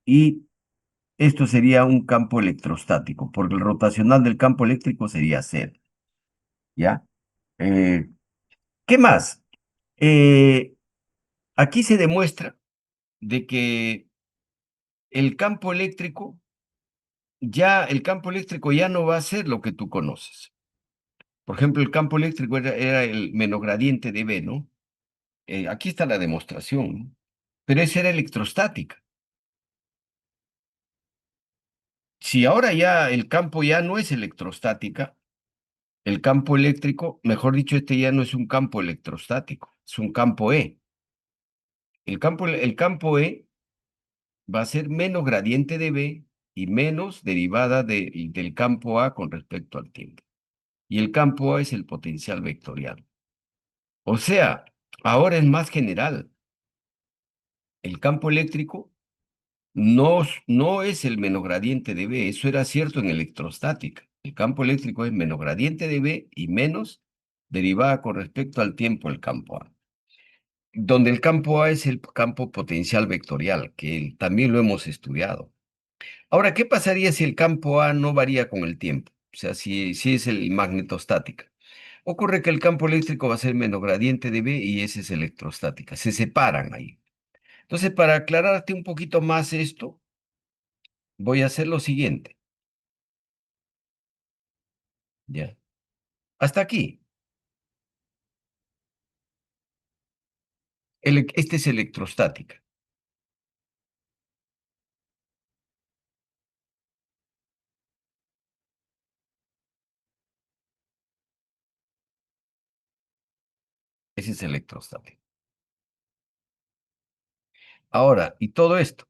y esto sería un campo electrostático, porque el rotacional del campo eléctrico sería cero, ¿ya? Eh, ¿Qué más? Eh, Aquí se demuestra de que el campo eléctrico el campo eléctrico ya no va a ser lo que tú conoces. Por ejemplo, el campo eléctrico era el menos gradiente de B, ¿no? Aquí está la demostración, ¿no? Pero esa era electrostática. Si ahora ya el campo ya no es electrostática, el campo eléctrico, mejor dicho, este ya no es un campo electrostático, es un campo E. El campo E va a ser menos gradiente de B y menos derivada del campo A con respecto al tiempo. Y el campo A es el potencial vectorial. O sea, ahora es más general. El campo eléctrico no es el menos gradiente de B, eso era cierto en electrostática. El campo eléctrico es menos gradiente de B y menos derivada con respecto al tiempo el campo A. Donde el campo A es el campo potencial vectorial, que también lo hemos estudiado. Ahora, ¿qué pasaría si el campo A no varía con el tiempo? O sea, si es el magnetostática. Ocurre que el campo eléctrico va a ser menos gradiente de B y ese es electrostática. Se separan ahí. Entonces, para aclararte un poquito más esto, voy a hacer lo siguiente. Ya. Hasta aquí. Este es electrostática. Ese es electrostática. Ahora, y todo esto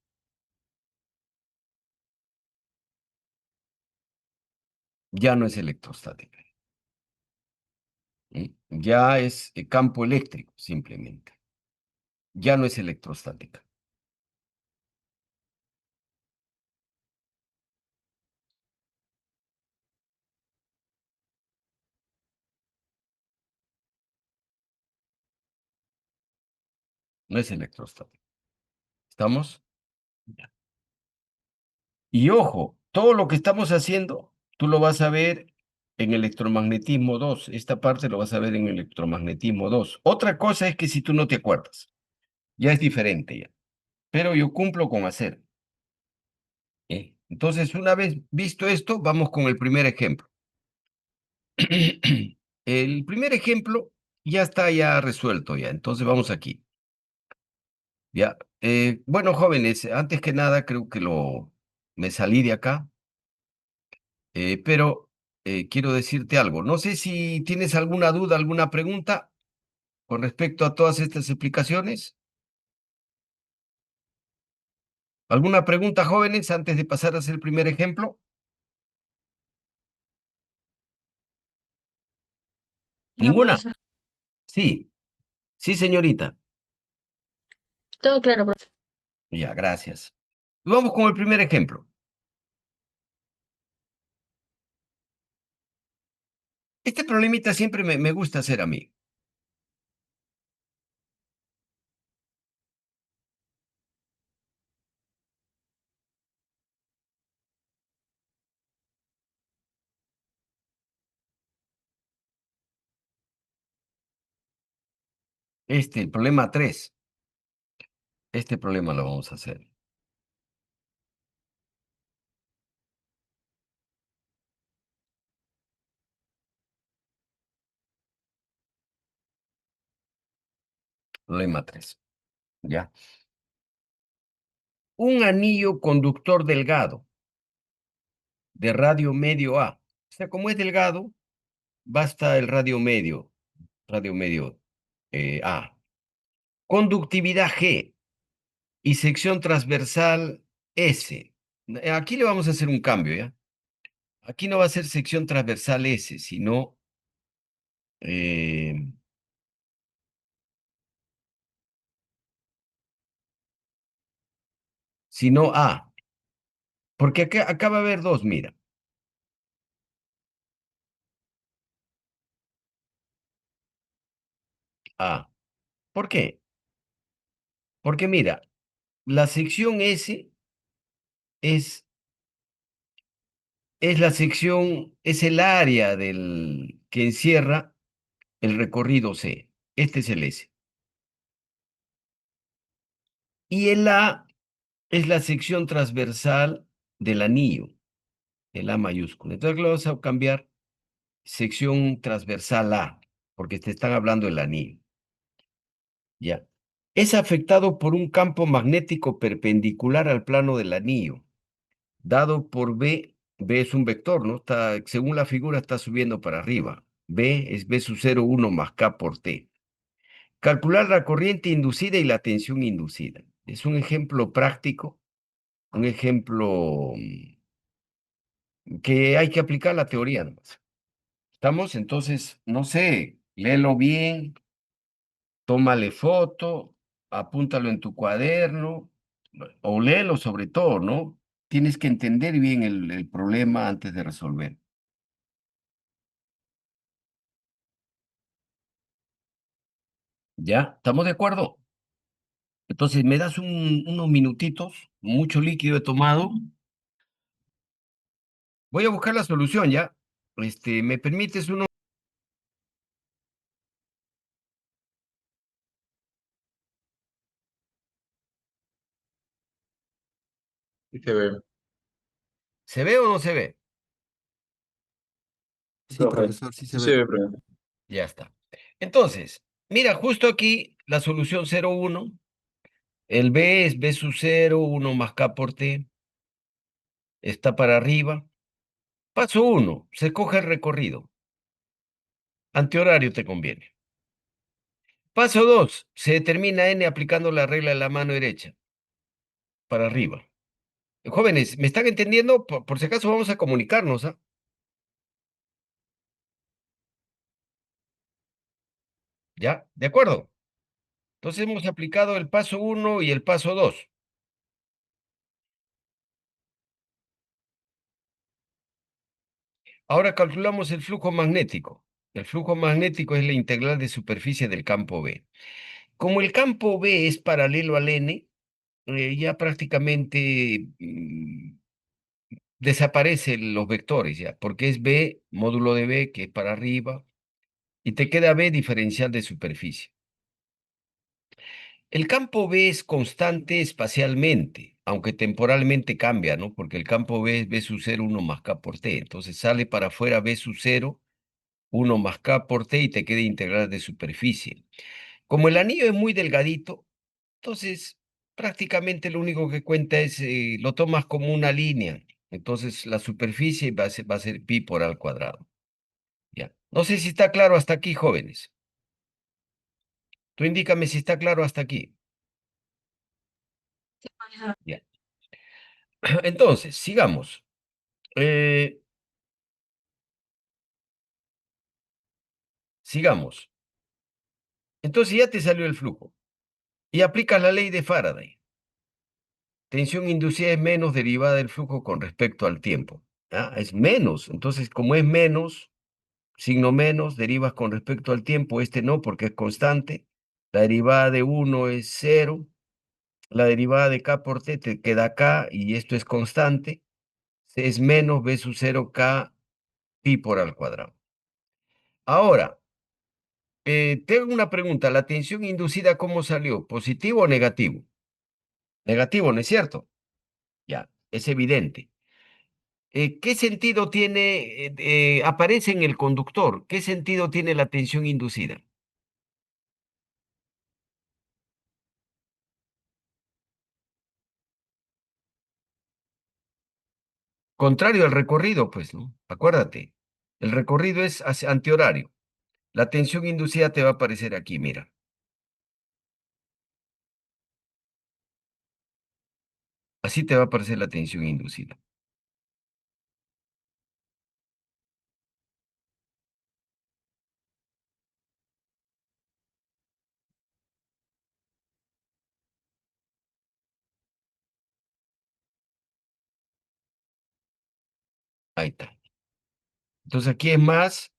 ya no es electrostática. Ya es campo eléctrico, simplemente. Ya no es electrostática. No es electrostática. ¿Estamos? Ya. Y ojo, todo lo que estamos haciendo, tú lo vas a ver en electromagnetismo 2. Esta parte lo vas a ver en electromagnetismo 2. Otra cosa es que si tú no te acuerdas, ya es diferente ya. Pero yo cumplo con hacer. Entonces, una vez visto esto, vamos con el primer ejemplo. El primer ejemplo ya está ya resuelto ya. Entonces vamos aquí. Ya. Bueno, jóvenes, antes que nada creo que me salí de acá. Pero quiero decirte algo. No sé si tienes alguna duda, alguna pregunta con respecto a todas estas explicaciones. ¿Alguna pregunta, jóvenes, antes de pasar a hacer el primer ejemplo? No, ¿Ninguna? profesor. Sí, sí, señorita. Todo claro, profesor. Ya, gracias. Vamos con el primer ejemplo. Este problemita siempre me gusta hacer a mí. El problema 3. Este problema lo vamos a hacer. Problema 3. ¿Ya? Un anillo conductor delgado de radio medio A. O sea, como es delgado, basta el radio medio A. Conductividad G y sección transversal S. Aquí le vamos a hacer un cambio, ¿ya? Aquí no va a ser sección transversal S, eh, sino A. Porque acá va a haber dos, mira. A. ¿Por qué? Porque mira, la sección S es, es la sección, es el área del que encierra el recorrido C. Este es el S. Y el A es la sección transversal del anillo, el A mayúsculo. Entonces lo vamos a cambiar sección transversal A, porque te están hablando del anillo. Ya. Es afectado por un campo magnético perpendicular al plano del anillo, dado por B. B es un vector, ¿no? Está, según la figura está subiendo para arriba. B es B sub 0,1 más K por T. Calcular la corriente inducida y la tensión inducida. Es un ejemplo práctico, un ejemplo que hay que aplicar la teoría nomás. ¿Estamos? Entonces, no sé, léelo bien, tómale foto, apúntalo en tu cuaderno, o léelo sobre todo, ¿no? Tienes que entender bien el problema antes de resolver. ¿Ya? ¿Estamos de acuerdo? Entonces, me das unos minutitos, mucho líquido he tomado. Voy a buscar la solución, ¿ya? ¿Me permites uno? Sí se ve. ¿Se ve o no se ve? Sí, Profe, profesor, sí se sí se ve. ve, profe. Ya está. Entonces, mira, justo aquí la solución 0,1. El B es B sub 0, 1 más K por T. Está para arriba. Paso 1, se coge el recorrido. Antihorario te conviene. Paso 2, se determina N aplicando la regla de la mano derecha. Para arriba. Jóvenes, ¿me están entendiendo? Por si acaso vamos a comunicarnos, ¿ah? ¿Ya? ¿De acuerdo? Entonces hemos aplicado el paso 1 y el paso 2. Ahora calculamos el flujo magnético. El flujo magnético es la integral de superficie del campo B. Como el campo B es paralelo al N, ya prácticamente desaparecen los vectores ya, porque es B módulo de B, que es para arriba, y te queda B diferencial de superficie. El campo B es constante espacialmente, aunque temporalmente cambia, ¿no? Porque el campo B es B sub 0, 1 más K por T. Entonces sale para afuera B sub 0, 1 más K por T y te queda integral de superficie. Como el anillo es muy delgadito, entonces prácticamente lo único que cuenta es, lo tomas como una línea. Entonces la superficie va a ser pi por al cuadrado. Ya. No sé si está claro hasta aquí, jóvenes. Tú indícame si está claro hasta aquí. Profesor. Ya. Entonces, sigamos. Eh, sigamos. Entonces ya te salió el flujo. Y aplicas la ley de Faraday. Tensión inducida es menos derivada del flujo con respecto al tiempo. Ah, es menos. Entonces, como es menos, signo menos, derivas con respecto al tiempo. Este no, porque es constante. La derivada de 1 es 0. La derivada de K por T te queda K y esto es constante. Es menos B sub 0 K pi por al cuadrado. Ahora, tengo una pregunta. ¿La tensión inducida cómo salió? ¿Positivo o negativo? Negativo, ¿no es cierto? Ya, es evidente. ¿Qué sentido tiene, aparece en el conductor? ¿Qué sentido tiene la tensión inducida? Contrario al recorrido, pues, ¿no? Acuérdate, el recorrido es antihorario. La tensión inducida te va a aparecer aquí, mira. Así te va a aparecer la tensión inducida. Ahí está. Entonces aquí es más,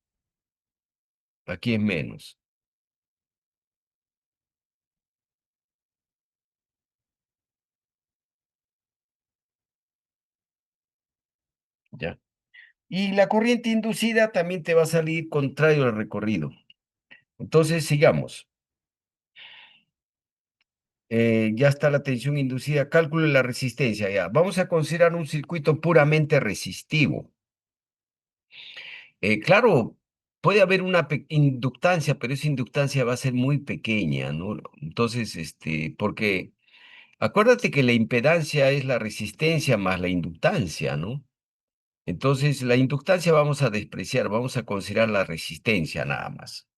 aquí es menos. ¿ya? Y la corriente inducida también te va a salir contrario al recorrido. Entonces, sigamos. Ya está la tensión inducida. Cálculo de la resistencia. Ya. Vamos a considerar un circuito puramente resistivo. Claro, puede haber una inductancia, pero esa inductancia va a ser muy pequeña, ¿no? Entonces, porque acuérdate que la impedancia es la resistencia más la inductancia, ¿no? Entonces, la inductancia vamos a despreciar, vamos a considerar la resistencia nada más.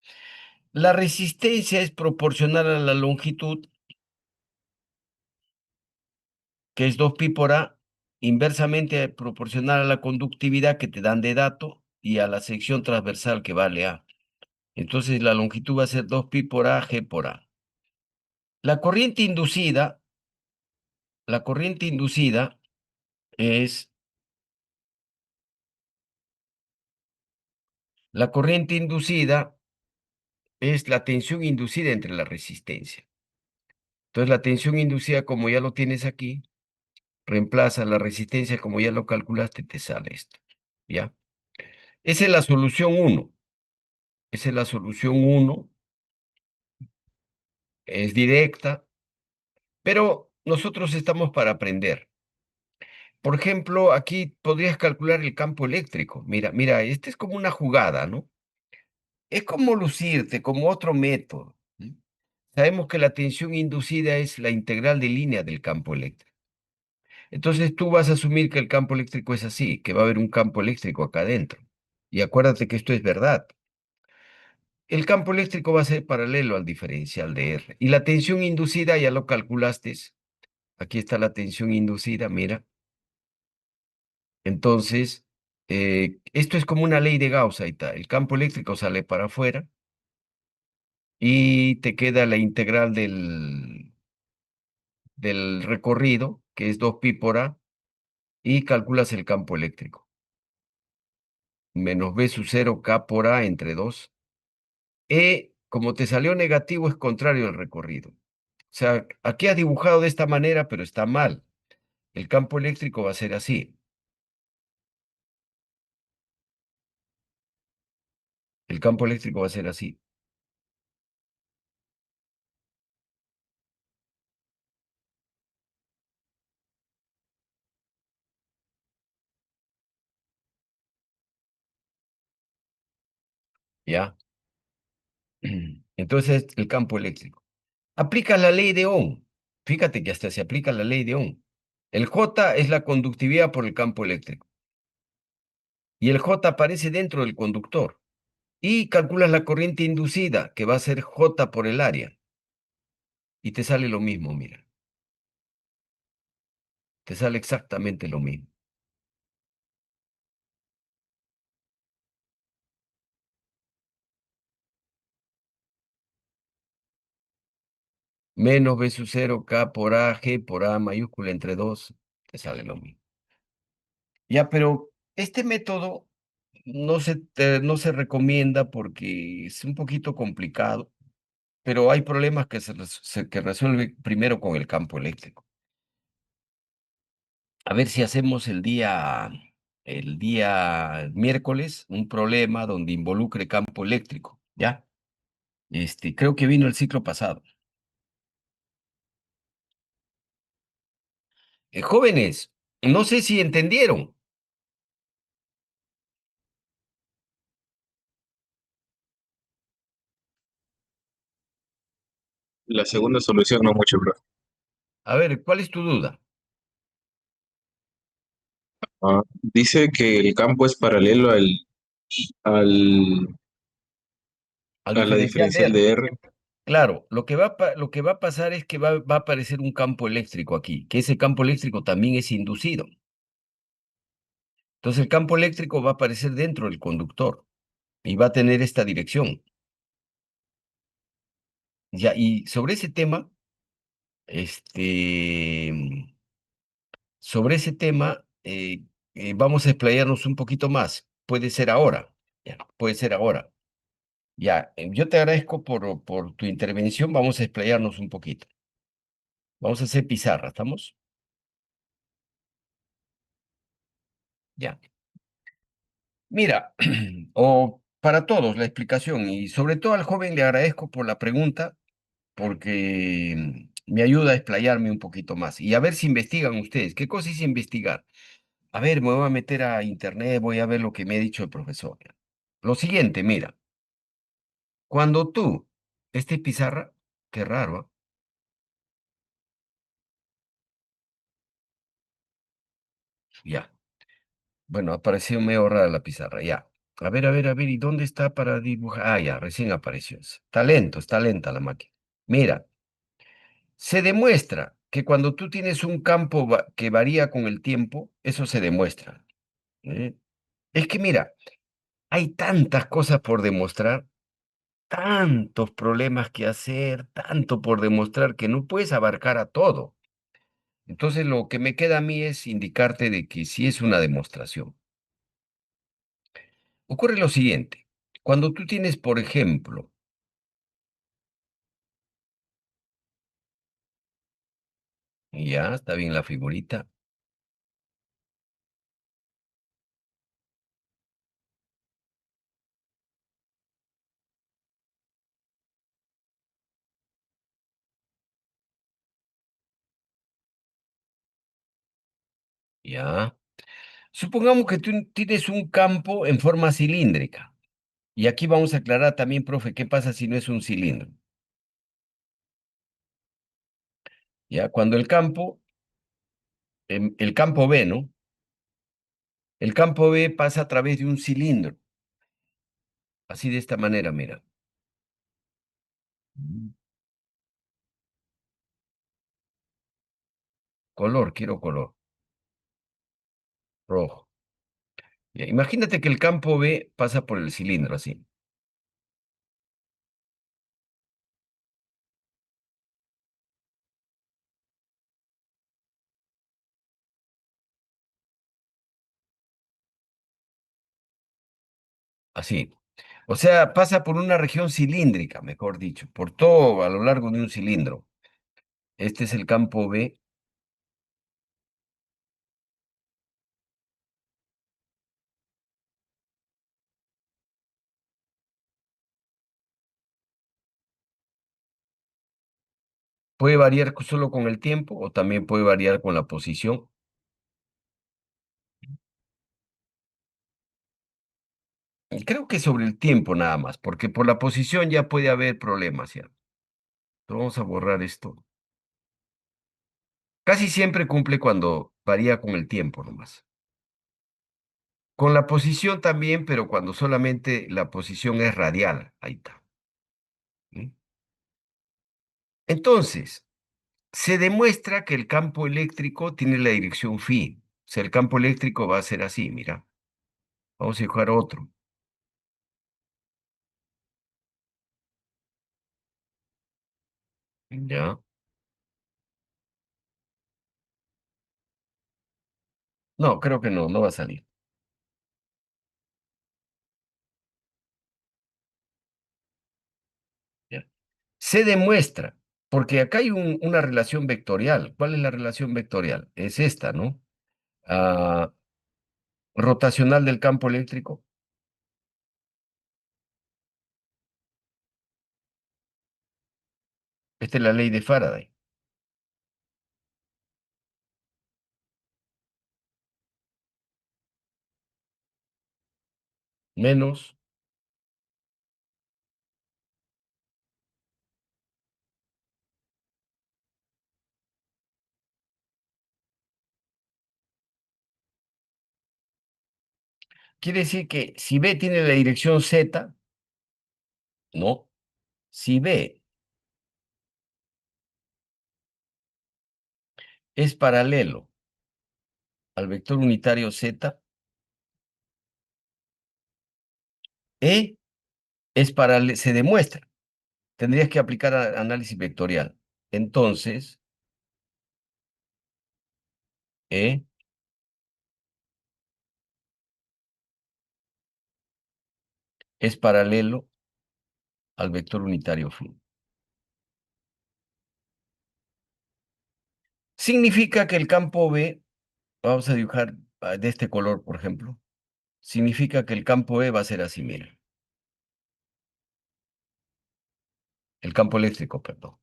La resistencia es proporcional a la longitud, que es 2pi por A, inversamente proporcional a la conductividad que te dan de dato y a la sección transversal que vale A. Entonces, la longitud va a ser 2pi por A, G por A. La corriente inducida, la corriente inducida es, la corriente inducida es la tensión inducida entre la resistencia. Entonces, la tensión inducida, como ya lo tienes aquí, reemplaza la resistencia, como ya lo calculaste, te sale esto, ¿ya? Esa es la solución 1. Esa es la solución 1. Es directa, pero nosotros estamos para aprender. Por ejemplo, aquí podrías calcular el campo eléctrico. Mira, mira, este es como una jugada, ¿no? Es como lucirte, como otro método. Sabemos que la tensión inducida es la integral de línea del campo eléctrico. Entonces tú vas a asumir que el campo eléctrico es así, que va a haber un campo eléctrico acá adentro. Y acuérdate que esto es verdad. El campo eléctrico va a ser paralelo al diferencial de R. Y la tensión inducida ya lo calculaste. Aquí está la tensión inducida, mira. Entonces, esto es como una ley de Gauss, ahí está. El campo eléctrico sale para afuera y te queda la integral del recorrido, que es 2pi por A, y calculas el campo eléctrico. Menos B sub 0 K por A entre 2. Como te salió negativo, es contrario al recorrido. O sea, aquí has dibujado de esta manera, pero está mal. El campo eléctrico va a ser así. El campo eléctrico va a ser así. ¿Ya? Entonces, el campo eléctrico. Aplica la ley de Ohm. Fíjate que hasta se aplica la ley de Ohm. El J es la conductividad por el campo eléctrico. Y el J aparece dentro del conductor. Y calculas la corriente inducida, que va a ser J por el área. Y te sale lo mismo, mira. Te sale exactamente lo mismo. Menos B sub 0, K por A, G por A mayúscula entre 2. Te sale lo mismo. Ya, pero este método no se recomienda porque es un poquito complicado, pero hay problemas que que resuelve primero con el campo eléctrico. A ver si hacemos el día miércoles un problema donde involucre campo eléctrico, ¿ya? Creo que vino el ciclo pasado. Jóvenes, no sé si entendieron. La segunda solución no mucho, bro. A ver, ¿cuál es tu duda? Dice que el campo es paralelo al, Al a la diferencial de diferencial R. de R. Claro, lo que va a pasar es que va a aparecer un campo eléctrico aquí, que ese campo eléctrico también es inducido. Entonces el campo eléctrico va a aparecer dentro del conductor y va a tener esta dirección. Ya, y sobre ese tema, vamos a explayarnos un poquito más. Puede ser ahora, ya, puede ser ahora. Ya, yo te agradezco por tu intervención. Vamos a explayarnos un poquito. Vamos a hacer pizarra, ¿estamos? Ya. Mira, o para todos la explicación y sobre todo al joven le agradezco por la pregunta porque me ayuda a explayarme un poquito más y a ver si investigan ustedes. ¿Qué cosa es investigar? A ver, me voy a meter a internet, voy a ver lo que me ha dicho el profesor. Lo siguiente, mira, cuando tú, este pizarra, qué raro, ¿ah? Ya, bueno, apareció medio rara la pizarra, ya. A ver, ¿y dónde está para dibujar? Ah, ya, recién apareció. Talento, está lenta la máquina. Mira, se demuestra que cuando tú tienes un campo que varía con el tiempo, eso se demuestra. ¿Eh? Es que mira, hay tantas cosas por demostrar, tantos problemas que hacer, tanto por demostrar que no puedes abarcar a todo. Entonces lo que me queda a mí es indicarte de que sí es una demostración. Ocurre lo siguiente, cuando tú tienes, por ejemplo, ya está bien la figurita, ya. Supongamos que tú tienes un campo en forma cilíndrica. Y aquí vamos a aclarar también, profe, qué pasa si no es un cilindro. Ya, cuando el campo B, ¿no? El campo B pasa a través de un cilindro. Así de esta manera, mira. Mm. Color, quiero color, rojo. Ya, imagínate que el campo B pasa por el cilindro, así. Así. O sea, pasa por una región cilíndrica, mejor dicho, por todo a lo largo de un cilindro. Este es el campo B. Puede variar solo con el tiempo o también puede variar con la posición. Y creo que sobre el tiempo nada más, porque por la posición ya puede haber problemas, ¿ya? Vamos a borrar esto. Casi siempre cumple cuando varía con el tiempo nomás. Con la posición también, pero cuando solamente la posición es radial. Ahí está. ¿Sí? Entonces, se demuestra que el campo eléctrico tiene la dirección phi. O sea, el campo eléctrico va a ser así, mira. Vamos a dibujar otro. ¿Ya? No, creo que no, no va a salir. ¿Ya? Se demuestra, porque acá hay una relación vectorial. ¿Cuál es la relación vectorial? Es esta, ¿no? Ah, rotacional del campo eléctrico. Esta es la ley de Faraday. Menos, quiere decir que si B tiene la dirección Z, no. Si B es paralelo al vector unitario Z, E es paralelo, se demuestra. Tendrías que aplicar análisis vectorial. Entonces, E es paralelo al vector unitario phi. Significa que el campo B, vamos a dibujar de este color, por ejemplo, significa que el campo E va a ser así, mira. El campo eléctrico, perdón.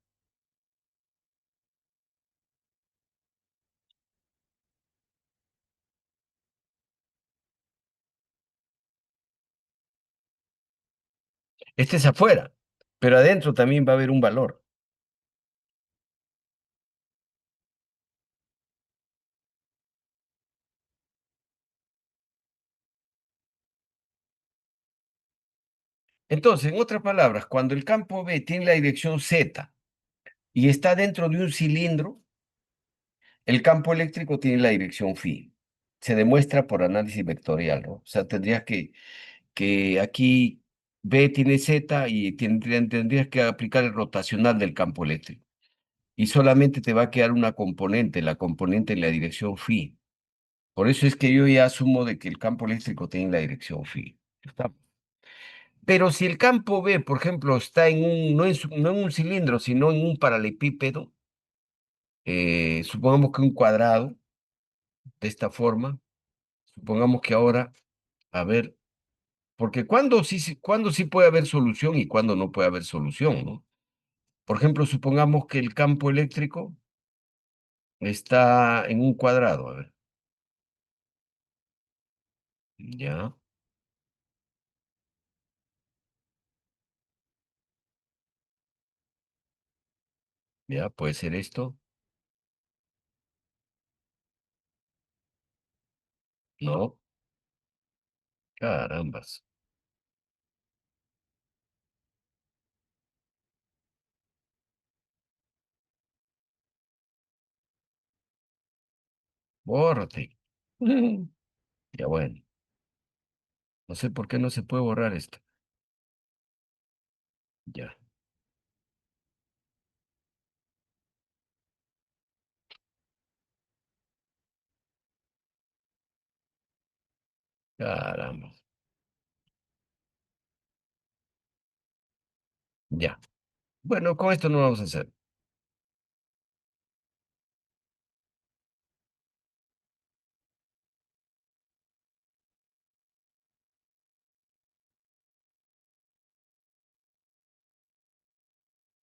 Este es afuera, pero adentro también va a haber un valor. Entonces, en otras palabras, cuando el campo B tiene la dirección Z y está dentro de un cilindro, el campo eléctrico tiene la dirección phi. Se demuestra por análisis vectorial, ¿no? O sea, tendrías que aquí B tiene Z y tendrías que aplicar el rotacional del campo eléctrico. Y solamente te va a quedar una componente, la componente en la dirección phi. Por eso es que yo ya asumo de que el campo eléctrico tiene la dirección phi. Está. Pero si el campo B, por ejemplo, está no en un cilindro, sino en un paralelepípedo, supongamos que un cuadrado, de esta forma, supongamos que ahora, a ver, porque cuándo sí puede haber solución y cuándo no puede haber solución, ¿no? Por ejemplo, supongamos que el campo eléctrico está en un cuadrado, a ver, ya, ya, puede ser esto, no, carambas, bórrate. Ya bueno, no sé por qué no se puede borrar esto, ya, caramba, ya. Bueno, con esto no vamos a hacer,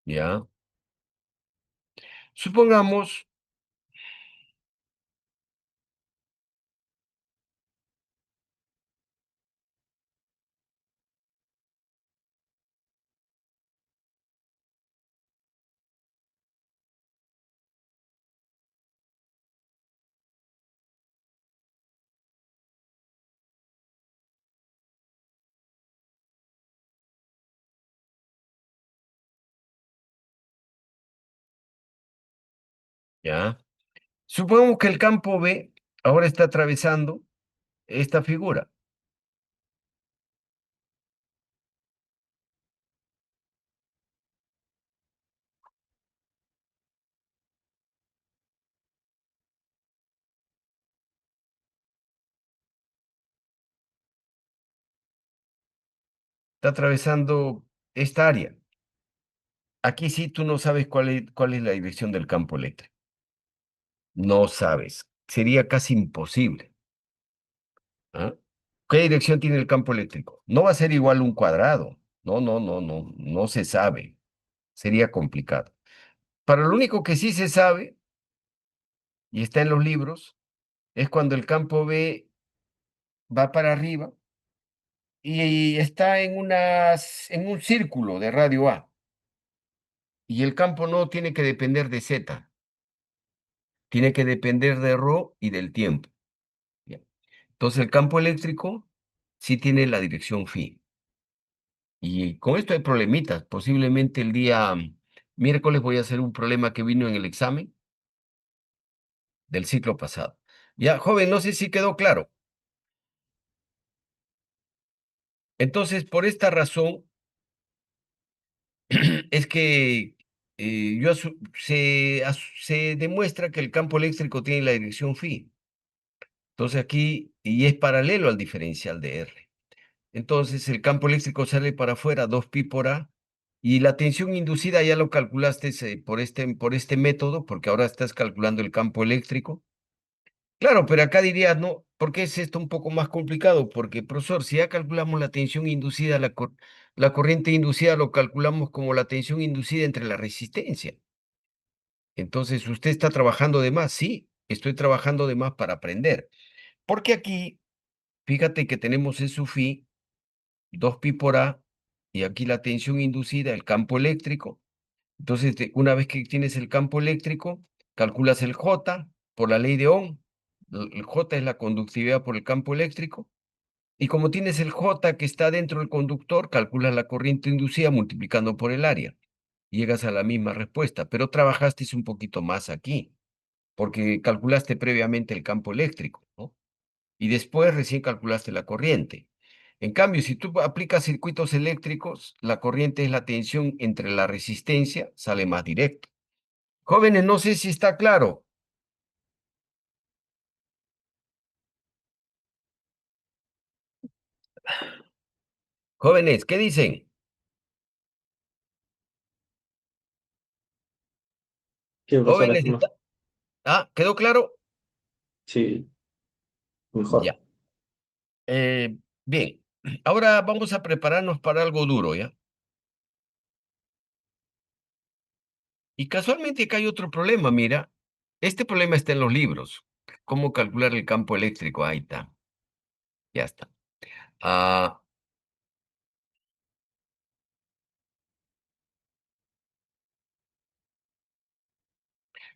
ya. Supongamos, ya. Supongamos que el campo B ahora está atravesando esta figura. Está atravesando esta área. Aquí sí tú no sabes cuál es la dirección del campo eléctrico. No sabes. Sería casi imposible. ¿Ah? ¿Qué dirección tiene el campo eléctrico? No va a ser igual un cuadrado. No, no, no, no, no se sabe. Sería complicado. Para lo único que sí se sabe, y está en los libros, es cuando el campo B va para arriba y está en un círculo de radio A. Y el campo no tiene que depender de Z, tiene que depender de ρ y del tiempo. Ya. Entonces el campo eléctrico sí tiene la dirección phi. Y con esto hay problemitas. Posiblemente el día miércoles voy a hacer un problema que vino en el examen del ciclo pasado. Ya, joven, no sé si quedó claro. Entonces, por esta razón, es que se demuestra que el campo eléctrico tiene la dirección phi. Entonces aquí, y es paralelo al diferencial de R. Entonces el campo eléctrico sale para afuera, 2pi por A, y la tensión inducida ya lo calculaste por este método, porque ahora estás calculando el campo eléctrico. Claro, pero acá dirías, no, ¿Por qué es esto un poco más complicado? Porque, profesor, si ya calculamos la tensión inducida, la corriente inducida lo calculamos como la tensión inducida entre la resistencia. Entonces, ¿usted está trabajando de más? Sí, estoy trabajando de más para aprender. Porque aquí, fíjate que tenemos en su phi 2pi por A, y aquí la tensión inducida, el campo eléctrico. Entonces, una vez que tienes el campo eléctrico, calculas el J por la ley de Ohm. El J es la conductividad por el campo eléctrico. Y como tienes el J que está dentro del conductor, calculas la corriente inducida multiplicando por el área. Llegas a la misma respuesta, pero trabajaste un poquito más aquí, porque calculaste previamente el campo eléctrico, ¿no? Y después recién calculaste la corriente. En cambio, si tú aplicas circuitos eléctricos, la corriente es la tensión entre la resistencia, sale más directo. Jóvenes, no sé si está claro. Jóvenes, ¿qué dicen? Sí, profesor, Jóvenes, es más. ¿quedó claro? Sí, mejor. Ya. Bien, ahora vamos a prepararnos para algo duro, ¿ya? Y casualmente acá hay otro problema, mira. Este problema está en los libros. ¿Cómo calcular el campo eléctrico? Ahí está, ya está. Ah,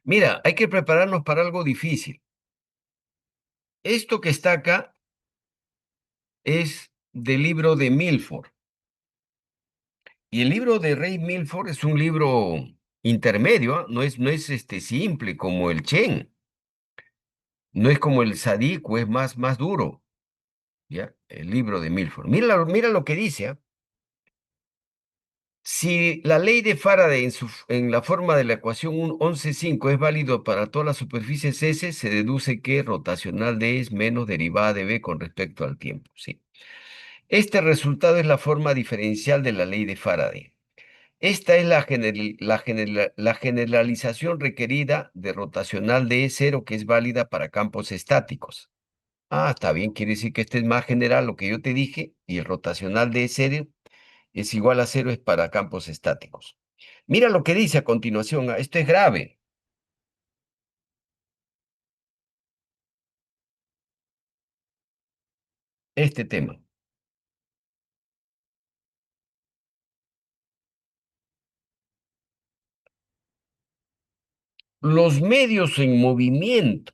mira, hay que prepararnos para algo difícil. Esto que está acá es del libro de Milford. Y el libro de Ray Milford es un libro intermedio, ¿ah? No es simple como el Chen, no es como el Sadiku, es más duro, ¿ya? El libro de Milford. Mira lo que dice, ¿ah? Si la ley de Faraday en la forma de la ecuación 11.5 es válido para todas las superficies S, se deduce que rotacional de E es menos derivada de B con respecto al tiempo. ¿Sí? Este resultado es la forma diferencial de la ley de Faraday. Esta es la generalización requerida de rotacional de E0 que es válida para campos estáticos. Ah, está bien, quiere decir que este es más general lo que yo te dije y el rotacional de E0 es igual a cero es para campos estáticos. Mira lo que dice a continuación. Esto es grave. Este tema. Los medios en movimiento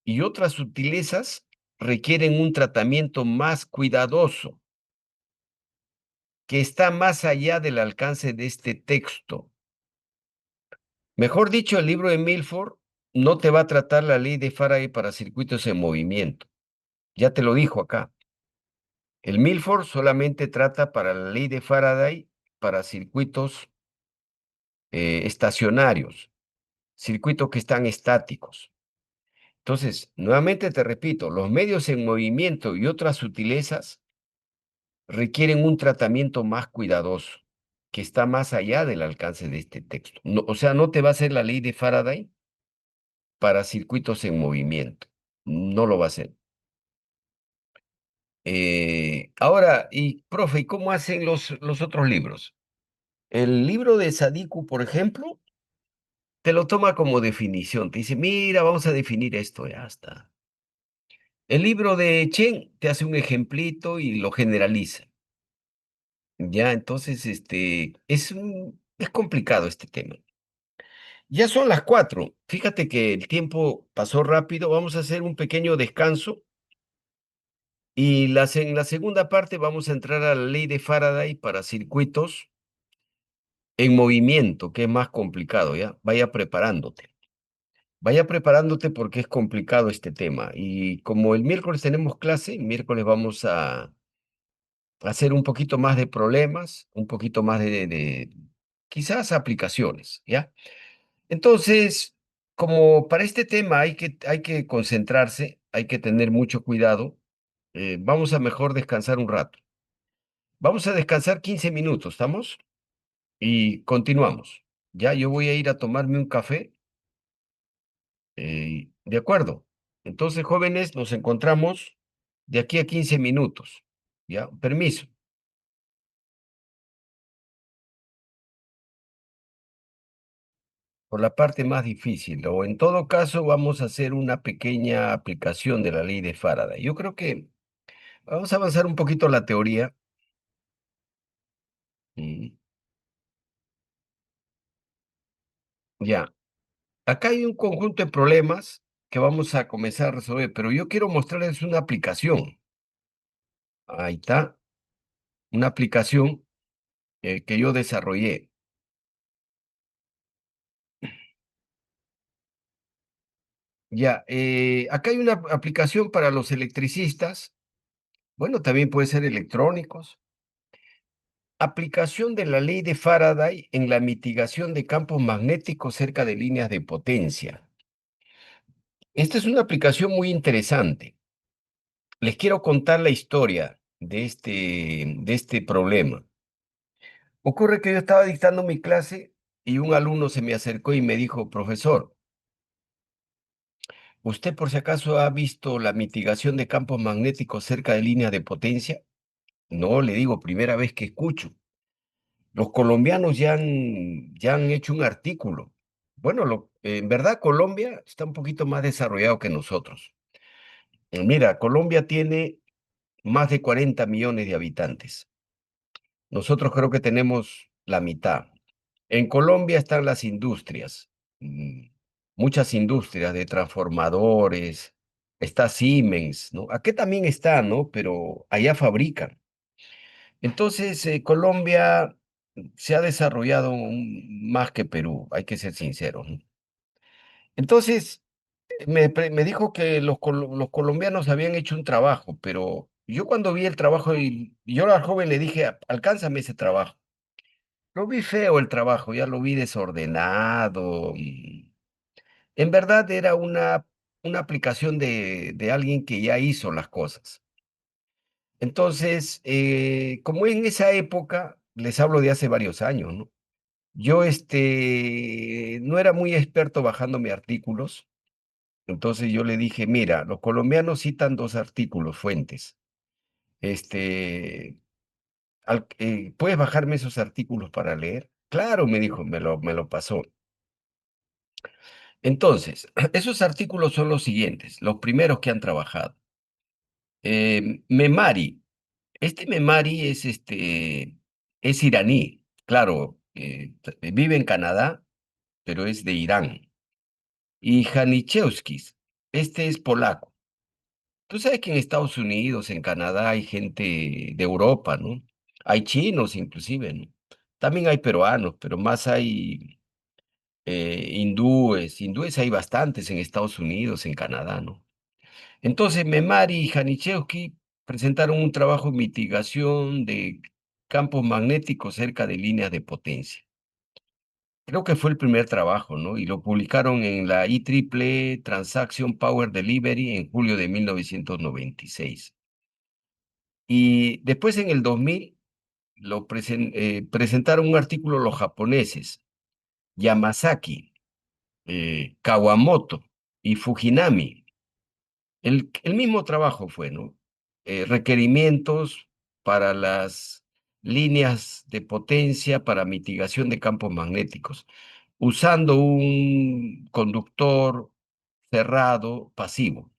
y otras sutilezas requieren un tratamiento más cuidadoso que está más allá del alcance de este texto. Mejor dicho, el libro de Milford no te va a tratar la ley de Faraday para circuitos en movimiento. Ya te lo dijo acá. El Milford solamente trata para la ley de Faraday para circuitos estacionarios, circuitos que están estáticos. Entonces, nuevamente te repito, los medios en movimiento y otras sutilezas requieren un tratamiento más cuidadoso, que está más allá del alcance de este texto. O sea, no te va a hacer la ley de Faraday para circuitos en movimiento. No lo va a hacer. Ahora, y profe, ¿y cómo hacen los otros libros? El libro de Sadiku, por ejemplo, te lo toma como definición. Te dice, mira, vamos a definir esto, ya está. El libro de Chen te hace un ejemplito y lo generaliza. Ya, entonces, es complicado este tema. Ya son las 4. Fíjate que el tiempo pasó rápido. Vamos a hacer un pequeño descanso y en la segunda parte vamos a entrar a la ley de Faraday para circuitos en movimiento, que es más complicado, ¿ya? Vaya preparándote. Vaya preparándote porque es complicado este tema. Y como el miércoles tenemos clase, el miércoles vamos a hacer un poquito más de problemas, un poquito más de quizás aplicaciones, ¿ya? Entonces, como para este tema hay que concentrarse, hay que tener mucho cuidado, vamos a mejor descansar un rato. Vamos a descansar 15 minutos, ¿estamos? Y continuamos. Ya, yo voy a ir a tomarme un café, ¿de acuerdo? Entonces, jóvenes, nos encontramos de aquí a 15 minutos. ¿Ya? Permiso. Por la parte más difícil, o en todo caso vamos a hacer una pequeña aplicación de la ley de Faraday. Yo creo que vamos a avanzar un poquito la teoría. Mm, Ya, acá hay un conjunto de problemas que vamos a comenzar a resolver, pero yo quiero mostrarles una aplicación. Ahí está, una aplicación que yo desarrollé. Ya, acá hay una aplicación para los electricistas, bueno, también puede ser electrónicos. Aplicación de la ley de Faraday en la mitigación de campos magnéticos cerca de líneas de potencia. Esta es una aplicación muy interesante. Les quiero contar la historia de este problema. Ocurre que yo estaba dictando mi clase y un alumno se me acercó y me dijo, profesor, ¿usted por si acaso ha visto la mitigación de campos magnéticos cerca de líneas de potencia? No, le digo, primera vez que escucho. Los colombianos ya han hecho un artículo. Bueno, en verdad Colombia está un poquito más desarrollado que nosotros. Mira, Colombia tiene más de 40 millones de habitantes. Nosotros creo que tenemos la mitad. En Colombia están las industrias, mm, muchas industrias de transformadores, está Siemens, ¿no? Aquí también está, ¿no? Pero allá fabrican. Entonces, Colombia se ha desarrollado más que Perú, hay que ser sinceros, ¿no? Entonces, me dijo que los colombianos habían hecho un trabajo, pero yo cuando vi el trabajo y yo al joven le dije, alcánzame ese trabajo". Lo vi feo el trabajo, ya lo vi desordenado. En verdad era una aplicación de alguien que ya hizo las cosas. Entonces, como en esa época, les hablo de hace varios años, ¿no? Yo no era muy experto bajándome artículos, entonces yo le dije, mira, los colombianos citan dos artículos, fuentes. Este, ¿Puedes bajarme esos artículos para leer? Claro, me dijo, me lo pasó. Entonces, esos artículos son los siguientes, los primeros que han trabajado. Memari. Este Memari es iraní, claro, vive en Canadá, pero es de Irán. Y Janiszewskis, este es polaco. Tú sabes que en Estados Unidos, en Canadá, hay gente de Europa, ¿no? Hay chinos inclusive, ¿no? También hay peruanos, pero más hay hindúes. Hindúes hay bastantes en Estados Unidos, en Canadá, ¿no? Entonces, Memari y Janiszewski presentaron un trabajo de mitigación de campos magnéticos cerca de líneas de potencia. Creo que fue el primer trabajo, ¿no? Y lo publicaron en la IEEE Transaction Power Delivery en julio de 1996. Y después, en el 2000, presentaron un artículo los japoneses, Yamazaki, Kawamoto y Fujinami. El mismo trabajo fue, ¿no? Requerimientos para las líneas de potencia para mitigación de campos magnéticos, usando un conductor cerrado pasivo.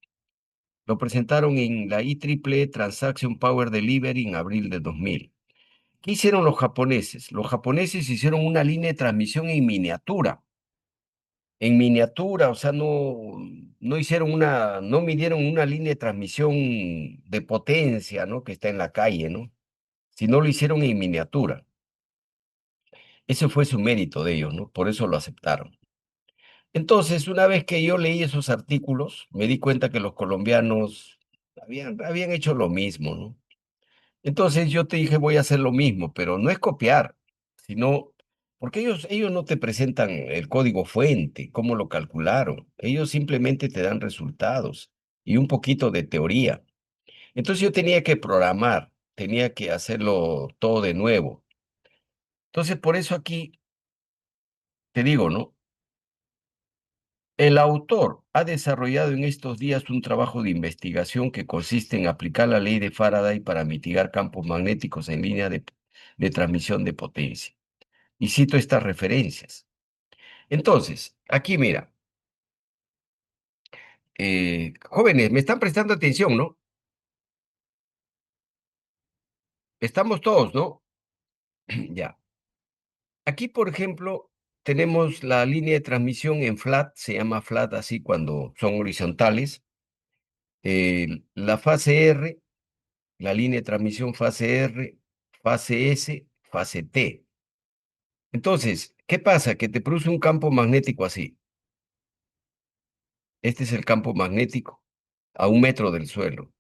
Lo presentaron en la IEEE Transaction Power Delivery en abril de 2000. ¿Qué hicieron los japoneses? Los japoneses hicieron una línea de transmisión en miniatura, o sea, no midieron una línea de transmisión de potencia, ¿no? Que está en la calle, ¿no? Sino lo hicieron en miniatura. Ese fue su mérito de ellos, ¿no? Por eso lo aceptaron. Entonces, una vez que yo leí esos artículos, me di cuenta que los colombianos habían hecho lo mismo, ¿no? Entonces yo te dije, voy a hacer lo mismo, pero no es copiar, sino, porque ellos no te presentan el código fuente, cómo lo calcularon, ellos simplemente te dan resultados y un poquito de teoría. Entonces yo tenía que programar, tenía que hacerlo todo de nuevo. Entonces por eso aquí te digo, ¿no? El autor ha desarrollado en estos días un trabajo de investigación que consiste en aplicar la ley de Faraday para mitigar campos magnéticos en línea de transmisión de potencia. Y cito estas referencias. Entonces, aquí mira, jóvenes, me están prestando atención, ¿no? Estamos todos, ¿no? Ya. Aquí, por ejemplo, tenemos la línea de transmisión en flat, se llama flat así cuando son horizontales. La fase R, la línea de transmisión fase R, fase S, fase T. Entonces, ¿qué pasa? Que te produce un campo magnético así. Este es el campo magnético a 1 metro del suelo.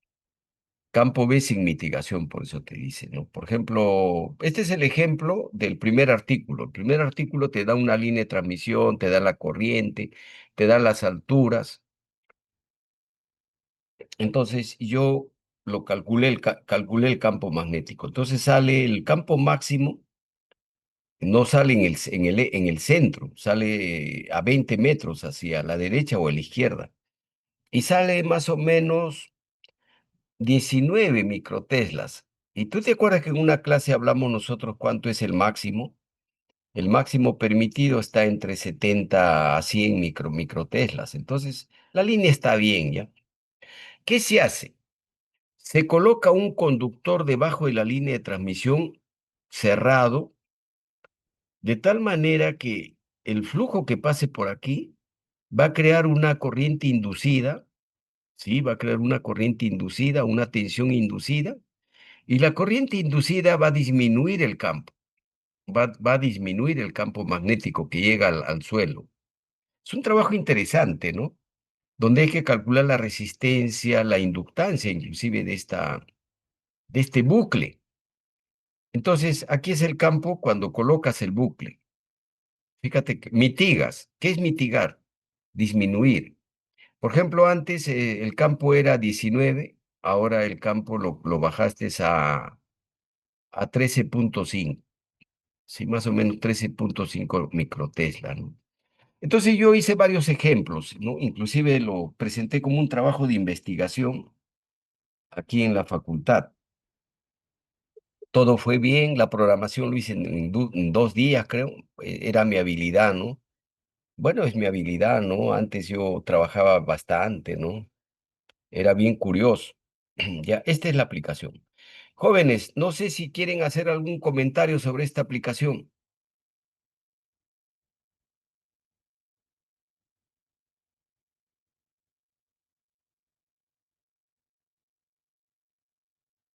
Campo B sin mitigación, por eso te dice, ¿no? Por ejemplo, este es el ejemplo del primer artículo. El primer artículo te da una línea de transmisión, te da la corriente, te da las alturas. Entonces, yo lo calculé, calculé el campo magnético. Entonces sale el campo máximo, no sale en el centro, sale a 20 metros hacia la derecha o a la izquierda. Y sale más o menos 19 microteslas. ¿Y tú te acuerdas que en una clase hablamos nosotros cuánto es el máximo? El máximo permitido está entre 70 a 100 microteslas. Entonces, la línea está bien, ¿ya? ¿Qué se hace? Se coloca un conductor debajo de la línea de transmisión cerrado, de tal manera que el flujo que pase por aquí va a crear una corriente inducida, ¿sí? Va a crear una corriente inducida, una tensión inducida, y la corriente inducida va a disminuir el campo, va a disminuir el campo magnético que llega al suelo. Es un trabajo interesante, ¿no? Donde hay que calcular la resistencia, la inductancia inclusive de este bucle. Entonces, aquí es el campo cuando colocas el bucle. Fíjate que mitigas. ¿Qué es mitigar? Disminuir. Por ejemplo, antes el campo era 19, ahora el campo lo bajaste a 13,5. Sí, más o menos 13,5 microtesla, ¿no? Entonces yo hice varios ejemplos, ¿no? Inclusive lo presenté como un trabajo de investigación aquí en la facultad. Todo fue bien, la programación lo hice en 2 días, creo. Era mi habilidad, ¿no? Bueno, es mi habilidad, ¿no? Antes yo trabajaba bastante, ¿no? Era bien curioso. Ya, esta es la aplicación. Jóvenes, no sé si quieren hacer algún comentario sobre esta aplicación.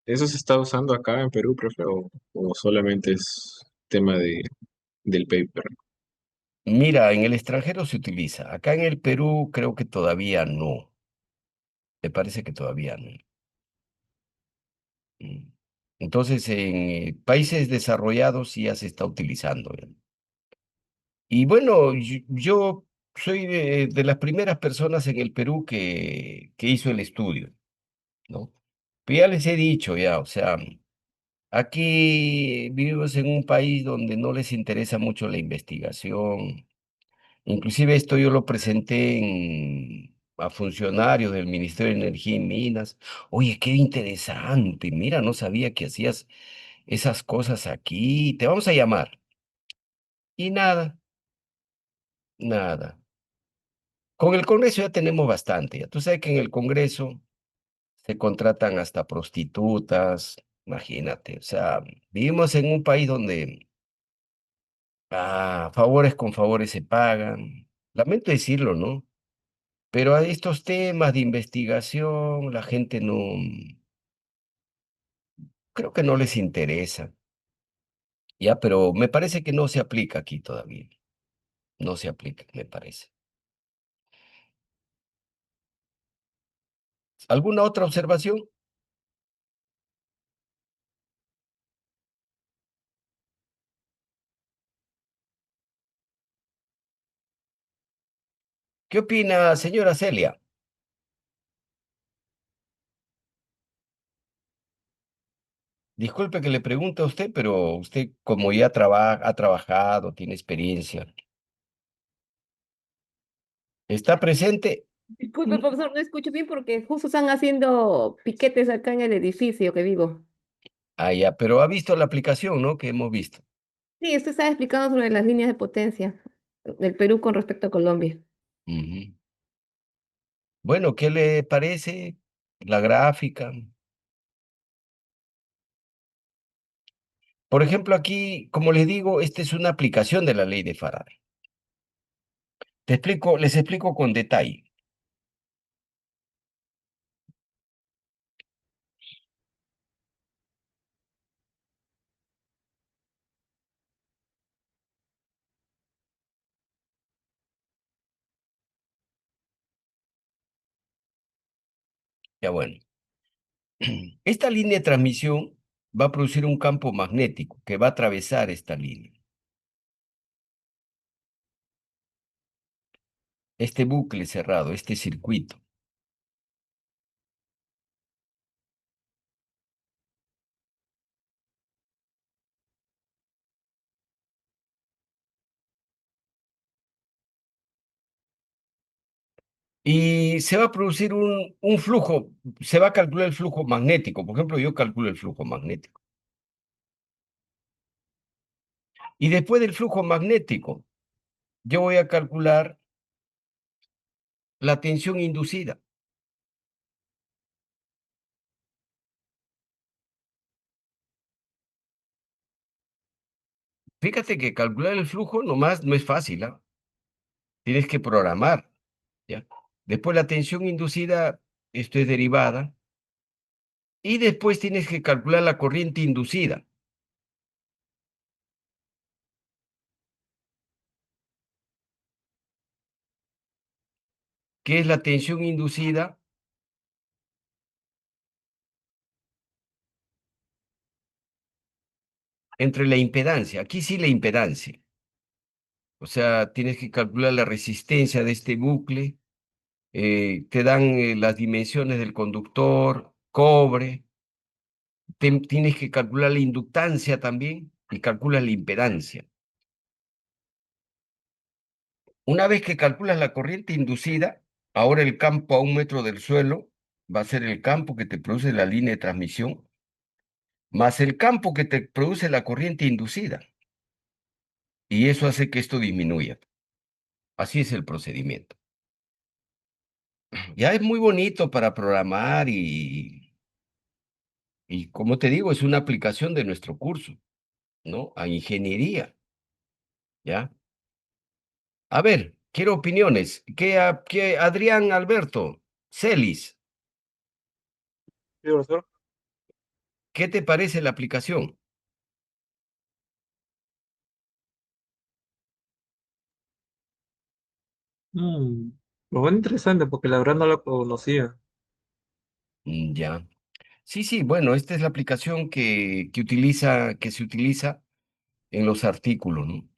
¿Eso se está usando acá en Perú, profe, o solamente es tema del paper? Mira, en el extranjero se utiliza. Acá en el Perú creo que todavía no. Me parece que todavía no. Mm. Entonces, en países desarrollados sí ya se está utilizando, ¿ya? Y bueno, yo soy de las primeras personas en el Perú que hizo el estudio, ¿no? Pero ya les he dicho, ya, o sea, aquí vivimos en un país donde no les interesa mucho la investigación. Inclusive esto yo lo presenté a funcionarios del Ministerio de Energía y Minas. Oye, qué interesante. Mira, no sabía que hacías esas cosas aquí. Te vamos a llamar. Y nada, nada. Con el Congreso ya tenemos bastante. Ya tú sabes que en el Congreso se contratan hasta prostitutas. Imagínate. O sea, vivimos en un país donde favores con favores se pagan. Lamento decirlo, ¿no? Pero a estos temas de investigación, la gente no, creo que no les interesa, ya, pero me parece que no se aplica aquí todavía, no se aplica, me parece. ¿Alguna otra observación? ¿Qué opina, señora Celia? Disculpe que le pregunte a usted, pero usted como ya ha trabajado, tiene experiencia. ¿Está presente? Disculpe, profesor, no escucho bien porque justo están haciendo piquetes acá en el edificio que vivo. Ah, ya, pero ha visto la aplicación, ¿no? Que hemos visto. Sí, usted estaba explicando sobre las líneas de potencia del Perú con respecto a Colombia. Ujú. Bueno, ¿qué le parece la gráfica? Por ejemplo, aquí, como les digo, esta es una aplicación de la ley de Faraday. Les explico con detalle. Ya bueno, esta línea de transmisión va a producir un campo magnético que va a atravesar esta línea. Este bucle cerrado, este circuito. Y se va a producir un flujo, se va a calcular el flujo magnético. Por ejemplo, yo calculo el flujo magnético. Y después del flujo magnético, yo voy a calcular la tensión inducida. Fíjate que calcular el flujo nomás no es fácil, ¿ah? Tienes que programar, ¿ya? Después la tensión inducida, esto es derivada. Y después tienes que calcular la corriente inducida. ¿Qué es la tensión inducida? Entre la impedancia. Aquí sí la impedancia. O sea, tienes que calcular la resistencia de este bucle. Te dan las dimensiones del conductor, cobre. Tienes que calcular la inductancia también y calculas la impedancia. Una vez que calculas la corriente inducida, ahora el campo a 1 metro del suelo va a ser el campo que te produce la línea de transmisión, más el campo que te produce la corriente inducida. Y eso hace que esto disminuya. Así es el procedimiento. Ya es muy bonito para programar y como te digo, es una aplicación de nuestro curso, ¿no? A ingeniería, ¿ya? A ver, quiero opiniones. ¿Qué Adrián Alberto Celis, Sí, profesor. qué te parece la aplicación? Mm, Lo bueno interesante porque la verdad no lo conocía. Ya. Sí, sí, bueno, esta es la aplicación que se utiliza en los artículos, ¿no?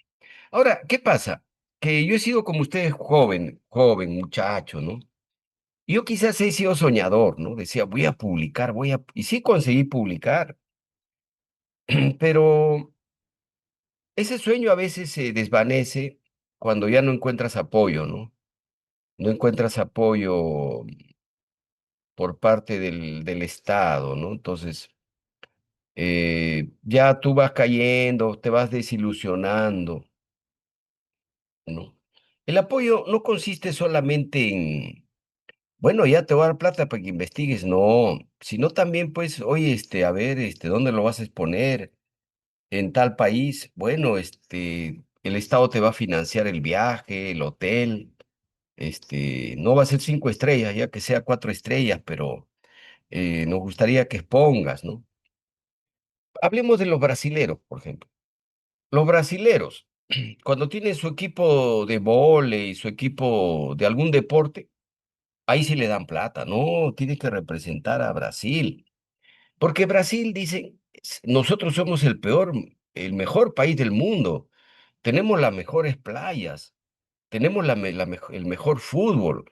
Ahora, ¿qué pasa? Que yo he sido como usted joven, muchacho, ¿no? Yo quizás he sido soñador, ¿no? Decía, voy a publicar, Y sí conseguí publicar, pero ese sueño a veces se desvanece cuando ya no encuentras apoyo, ¿no? No encuentras apoyo por parte del Estado, ¿no? Entonces, ya tú vas cayendo, te vas desilusionando, ¿no? El apoyo no consiste solamente en, bueno, ya te voy a dar plata para que investigues, no, sino también, pues, oye, a ver, ¿dónde lo vas a exponer? En tal país, bueno, el Estado te va a financiar el viaje, el hotel, no va a ser 5 estrellas, ya que sea 4 estrellas, pero nos gustaría que expongas, ¿no? Hablemos de los brasileros, por ejemplo. Los brasileros, cuando tienen su equipo de vóley, su equipo de algún deporte, ahí sí le dan plata, no, tiene que representar a Brasil. Porque Brasil dice, nosotros somos el mejor país del mundo, tenemos las mejores playas, tenemos el mejor fútbol,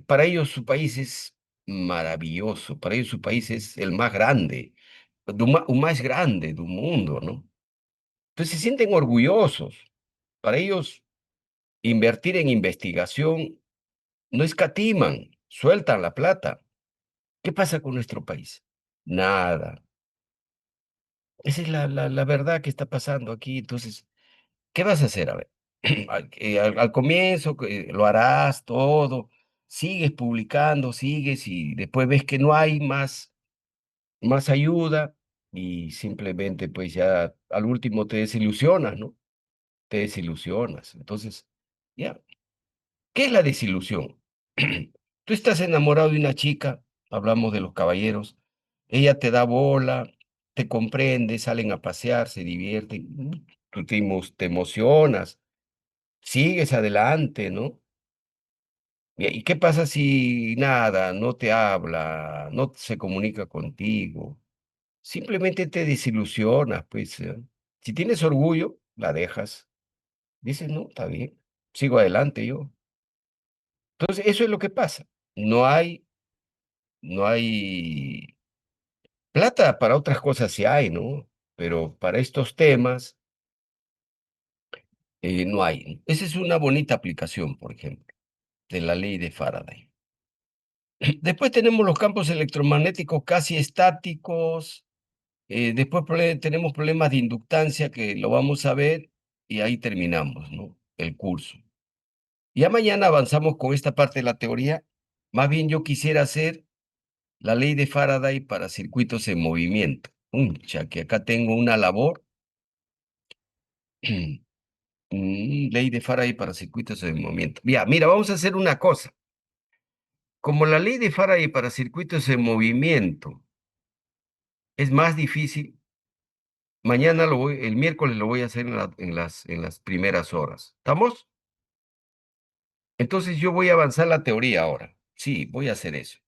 para ellos su país es maravilloso, para ellos su país es el más grande, el más grande del mundo, ¿no? Entonces se sienten orgullosos. Para ellos invertir en investigación, no escatiman, sueltan la plata. ¿Qué pasa con nuestro país? Nada. Esa es la verdad que está pasando aquí. Entonces, ¿qué vas a hacer? A ver, al comienzo lo harás todo, sigues publicando, sigues y después ves que no hay más ayuda y simplemente pues ya al último te desilusionas, ¿no? Te desilusionas. Entonces, ya, ¿qué es la desilusión? Tú estás enamorado de una chica, hablamos de los caballeros, ella te da bola, te comprende, salen a pasear, se divierten, tú te emocionas, sigues adelante, ¿no? ¿Y qué pasa si nada, no te habla, no se comunica contigo? Simplemente te desilusionas, pues. Si tienes orgullo, la dejas. Dices, no, está bien, sigo adelante yo. Entonces, eso es lo que pasa. No hay plata para otras cosas, sí hay, ¿no? Pero para estos temas no hay. Esa es una bonita aplicación, por ejemplo, de la ley de Faraday. Después tenemos los campos electromagnéticos casi estáticos. Después tenemos problemas de inductancia que lo vamos a ver y ahí terminamos, ¿no? El curso. Ya mañana avanzamos con esta parte de la teoría. Más bien yo quisiera hacer la ley de Faraday para circuitos en movimiento. Ya que acá tengo una labor. Ley de Faraday para circuitos en movimiento. Ya, mira, vamos a hacer una cosa. Como la ley de Faraday para circuitos en movimiento es más difícil, el miércoles lo voy a hacer en las primeras horas. ¿Estamos? Entonces yo voy a avanzar la teoría ahora. Sí, voy a hacer eso.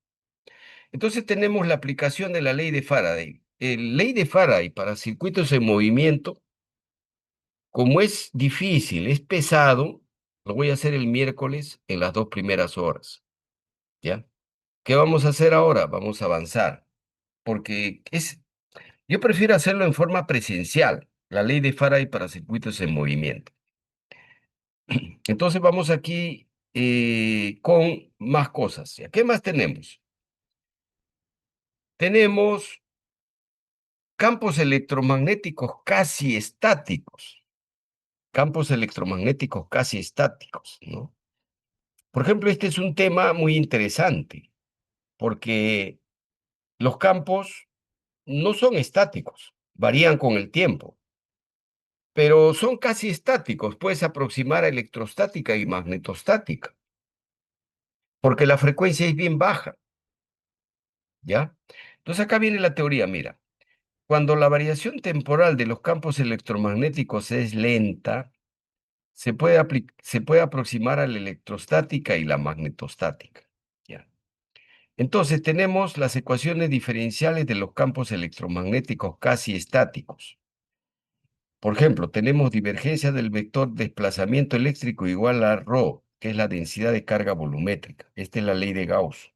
Entonces tenemos la aplicación de la ley de Faraday. La ley de Faraday para circuitos en movimiento, como es difícil, es pesado, lo voy a hacer el miércoles en las 2 primeras horas. ¿Ya? ¿Qué vamos a hacer ahora? Vamos a avanzar, porque yo prefiero hacerlo en forma presencial, la ley de Faraday para circuitos en movimiento. Entonces vamos aquí con más cosas. ¿Ya? ¿Qué más tenemos? Tenemos campos electromagnéticos casi estáticos. Campos electromagnéticos casi estáticos, ¿no? Por ejemplo, este es un tema muy interesante, porque los campos no son estáticos, varían con el tiempo, pero son casi estáticos. Puedes aproximar a electrostática y magnetostática, porque la frecuencia es bien baja, ¿ya? Entonces acá viene la teoría, mira. Cuando la variación temporal de los campos electromagnéticos es lenta, se puede aproximar a la electrostática y la magnetostática, ¿ya? Entonces tenemos las ecuaciones diferenciales de los campos electromagnéticos casi estáticos. Por ejemplo, tenemos divergencia del vector desplazamiento eléctrico igual a ρ, que es la densidad de carga volumétrica. Esta es la ley de Gauss.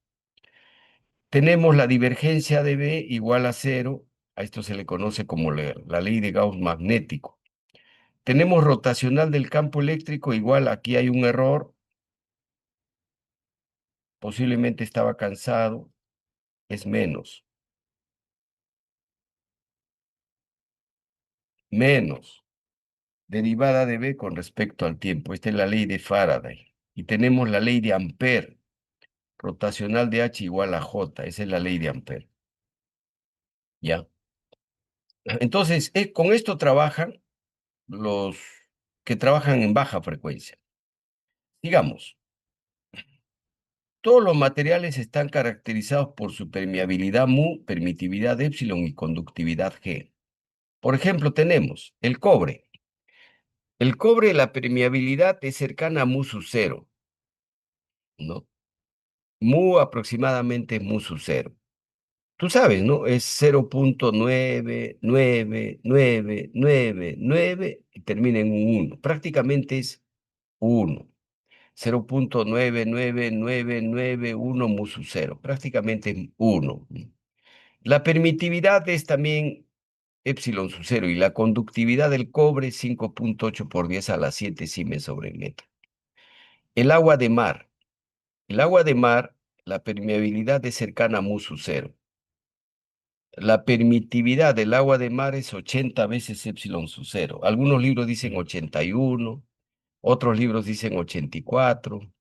Tenemos la divergencia de B igual a 0. A esto se le conoce como la ley de Gauss magnético. Tenemos rotacional del campo eléctrico igual, aquí hay un error. Posiblemente estaba cansado. Es menos. Menos. Derivada de B con respecto al tiempo. Esta es la ley de Faraday. Y tenemos la ley de Ampère. Rotacional de H igual a J. Esa es la ley de Ampère. ¿Ya? Entonces, con esto trabajan los que trabajan en baja frecuencia. Digamos, todos los materiales están caracterizados por su permeabilidad mu, permitividad epsilon y conductividad G. Por ejemplo, tenemos el cobre. El cobre, la permeabilidad es cercana a mu sub 0, ¿no? Mu aproximadamente es mu sub 0. Tú sabes, ¿no? Es 0.99999 y termina en un 1. Prácticamente es 1. 0.99991 mu sub 0. Prácticamente es 1. La permitividad es también epsilon sub 0 y la conductividad del cobre 5.8 por 10 a la 7 Siemens sobre el metro. El agua de mar. El agua de mar, la permeabilidad es cercana a mu sub 0. La permitividad del agua de mar es 80 veces epsilon sub 0. Algunos libros dicen 81, otros libros dicen 84.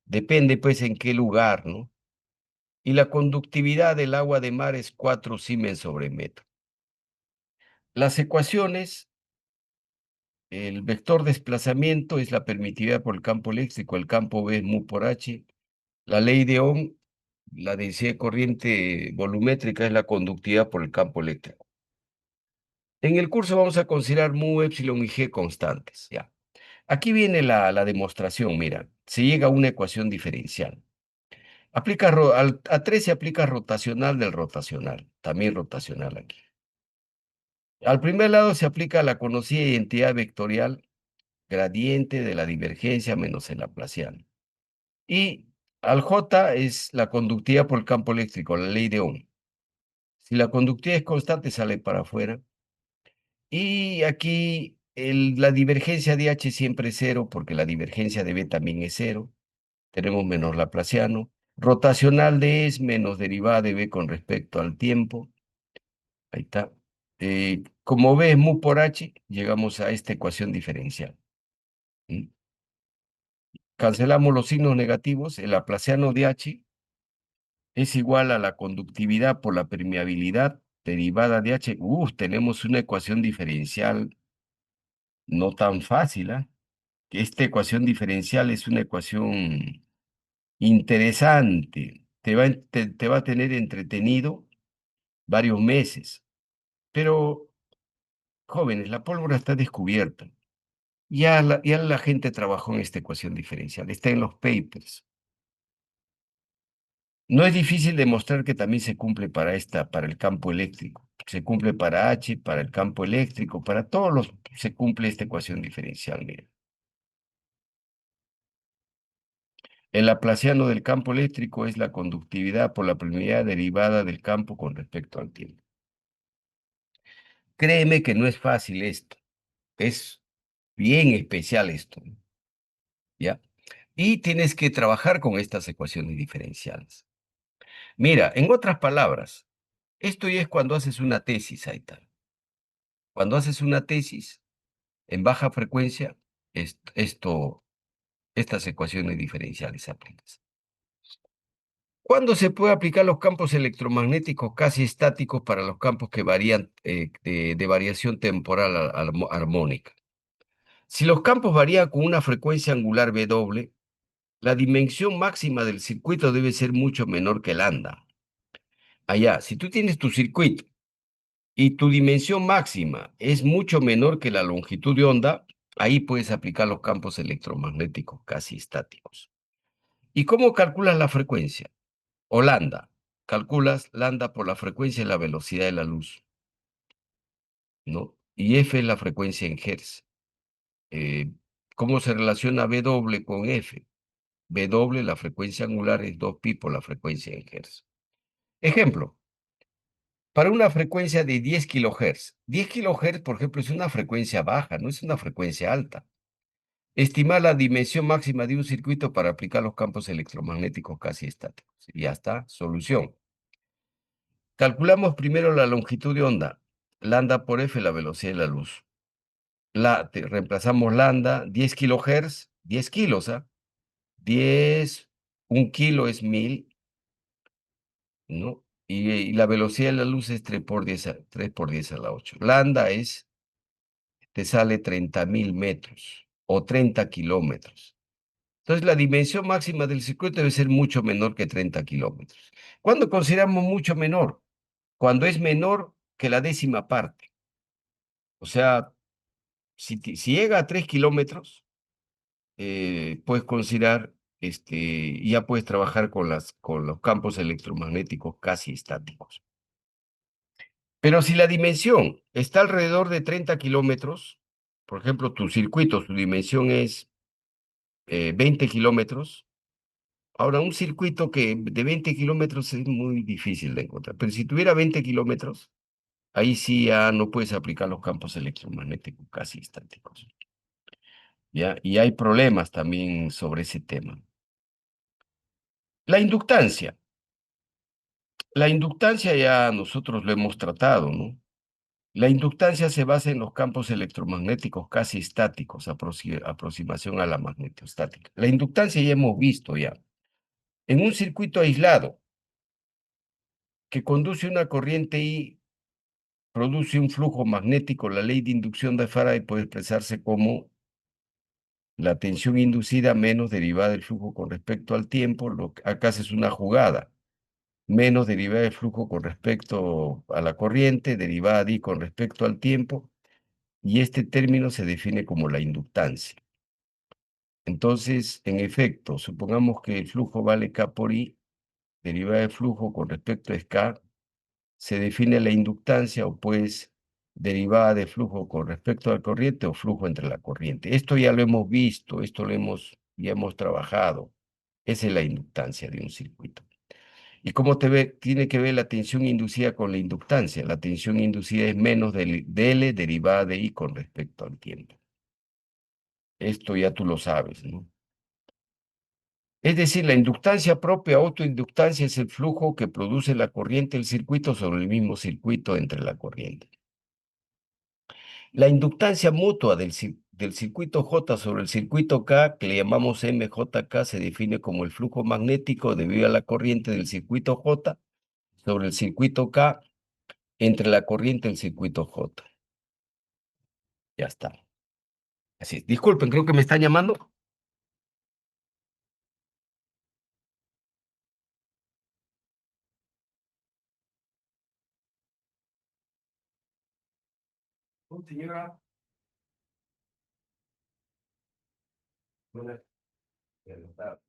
Depende pues en qué lugar, ¿no? Y la conductividad del agua de mar es 4 Siemens sobre metro. Las ecuaciones, el vector desplazamiento es la permitividad por el campo eléctrico, el campo B es mu por H. La ley de Ohm, la densidad de corriente volumétrica es la conductividad por el campo eléctrico. En el curso vamos a considerar mu, epsilon y g constantes, ¿ya? Aquí viene la demostración, mira, se llega a una ecuación diferencial. A 3 se aplica rotacional del rotacional, también rotacional aquí. Al primer lado se aplica la conocida identidad vectorial gradiente de la divergencia menos el laplaciano. Y al J es la conductividad por el campo eléctrico, la ley de Ohm. Si la conductividad es constante, sale para afuera. Y aquí la divergencia de H siempre es cero, porque la divergencia de B también es cero. Tenemos menos laplaciano. Rotacional de E es menos derivada de B con respecto al tiempo. Ahí está. Como B es mu por H, llegamos a esta ecuación diferencial. ¿Mm? Cancelamos los signos negativos. El laplaciano de H es igual a la conductividad por la permeabilidad derivada de H. Tenemos una ecuación diferencial no tan fácil, ¿ah? Esta ecuación diferencial es una ecuación interesante. Te va a tener entretenido varios meses. Pero, jóvenes, la pólvora está descubierta. Ya la gente trabajó en esta ecuación diferencial. Está en los papers. No es difícil demostrar que también se cumple para el campo eléctrico. Se cumple para H, para el campo eléctrico, para todos los, se cumple esta ecuación diferencial, mira. El laplaciano del campo eléctrico es la conductividad por la permeabilidad derivada del campo con respecto al tiempo. Créeme que no es fácil esto. Es bien especial esto, ¿ya? Y tienes que trabajar con estas ecuaciones diferenciales. Mira, en otras palabras, esto ya es cuando haces una tesis, ahí está. Cuando haces una tesis en baja frecuencia, estas ecuaciones diferenciales se aplican. ¿Cuándo se puede aplicar los campos electromagnéticos casi estáticos para los campos que varían de variación temporal armónica? Si los campos varían con una frecuencia angular W, la dimensión máxima del circuito debe ser mucho menor que lambda. Allá, si tú tienes tu circuito y tu dimensión máxima es mucho menor que la longitud de onda, ahí puedes aplicar los campos electromagnéticos casi estáticos. ¿Y cómo calculas la frecuencia? O lambda. Calculas lambda por la frecuencia y la velocidad de la luz, ¿no? Y F es la frecuencia en Hertz. ¿Cómo se relaciona W con F? W, la frecuencia angular, es 2pi por la frecuencia en Hertz. Ejemplo, para una frecuencia de 10 kHz. 10 kHz, por ejemplo, es una frecuencia baja, no es una frecuencia alta. Estimar la dimensión máxima de un circuito para aplicar los campos electromagnéticos casi estáticos. Y ya está, solución. Calculamos primero la longitud de onda, lambda por F, la velocidad de la luz. Reemplazamos lambda, 10 kHz, 10 kilos, ¿ah? 10, un kilo es 1000, ¿no? Y la velocidad de la luz es 3 por 10 a la 8. Lambda te sale 30.000 metros o 30 kilómetros. Entonces, la dimensión máxima del circuito debe ser mucho menor que 30 kilómetros. ¿Cuándo consideramos mucho menor? Cuando es menor que la décima parte. O sea, si llega a 3 kilómetros, puedes considerar, ya puedes trabajar con los campos electromagnéticos casi estáticos. Pero si la dimensión está alrededor de 30 kilómetros, por ejemplo, tu circuito, su dimensión es 20 kilómetros. Ahora, un circuito que de 20 kilómetros es muy difícil de encontrar, pero si tuviera 20 kilómetros, ahí sí ya no puedes aplicar los campos electromagnéticos casi estáticos. ¿ya? Y hay problemas también sobre ese tema. La inductancia. La inductancia ya nosotros lo hemos tratado, ¿no? La inductancia se basa en los campos electromagnéticos casi estáticos, aproximación a la magnetostática. La inductancia ya hemos visto ya. En un circuito aislado que conduce una corriente y produce un flujo magnético, la ley de inducción de Faraday puede expresarse como la tensión inducida menos derivada del flujo con respecto al tiempo, lo que acá es una jugada, menos derivada del flujo con respecto a la corriente, derivada de I con respecto al tiempo, y este término se define como la inductancia. Entonces, en efecto, supongamos que el flujo vale K por I, derivada del flujo con respecto a K, se define la inductancia o pues derivada de flujo con respecto a la corriente o flujo entre la corriente. Esto ya lo hemos visto, ya hemos trabajado. Esa es la inductancia de un circuito. ¿Y cómo tiene que ver la tensión inducida con la inductancia? La tensión inducida es menos dL derivada de I con respecto al tiempo. Esto ya tú lo sabes, ¿no? Es decir, la inductancia propia, autoinductancia, es el flujo que produce la corriente del circuito sobre el mismo circuito entre la corriente. La inductancia mutua del circuito J sobre el circuito K, que le llamamos MJK, se define como el flujo magnético debido a la corriente del circuito J sobre el circuito K entre la corriente del circuito J. Ya está. Así es. Disculpen, creo que me están llamando. Oh, señora. Buenas tardes.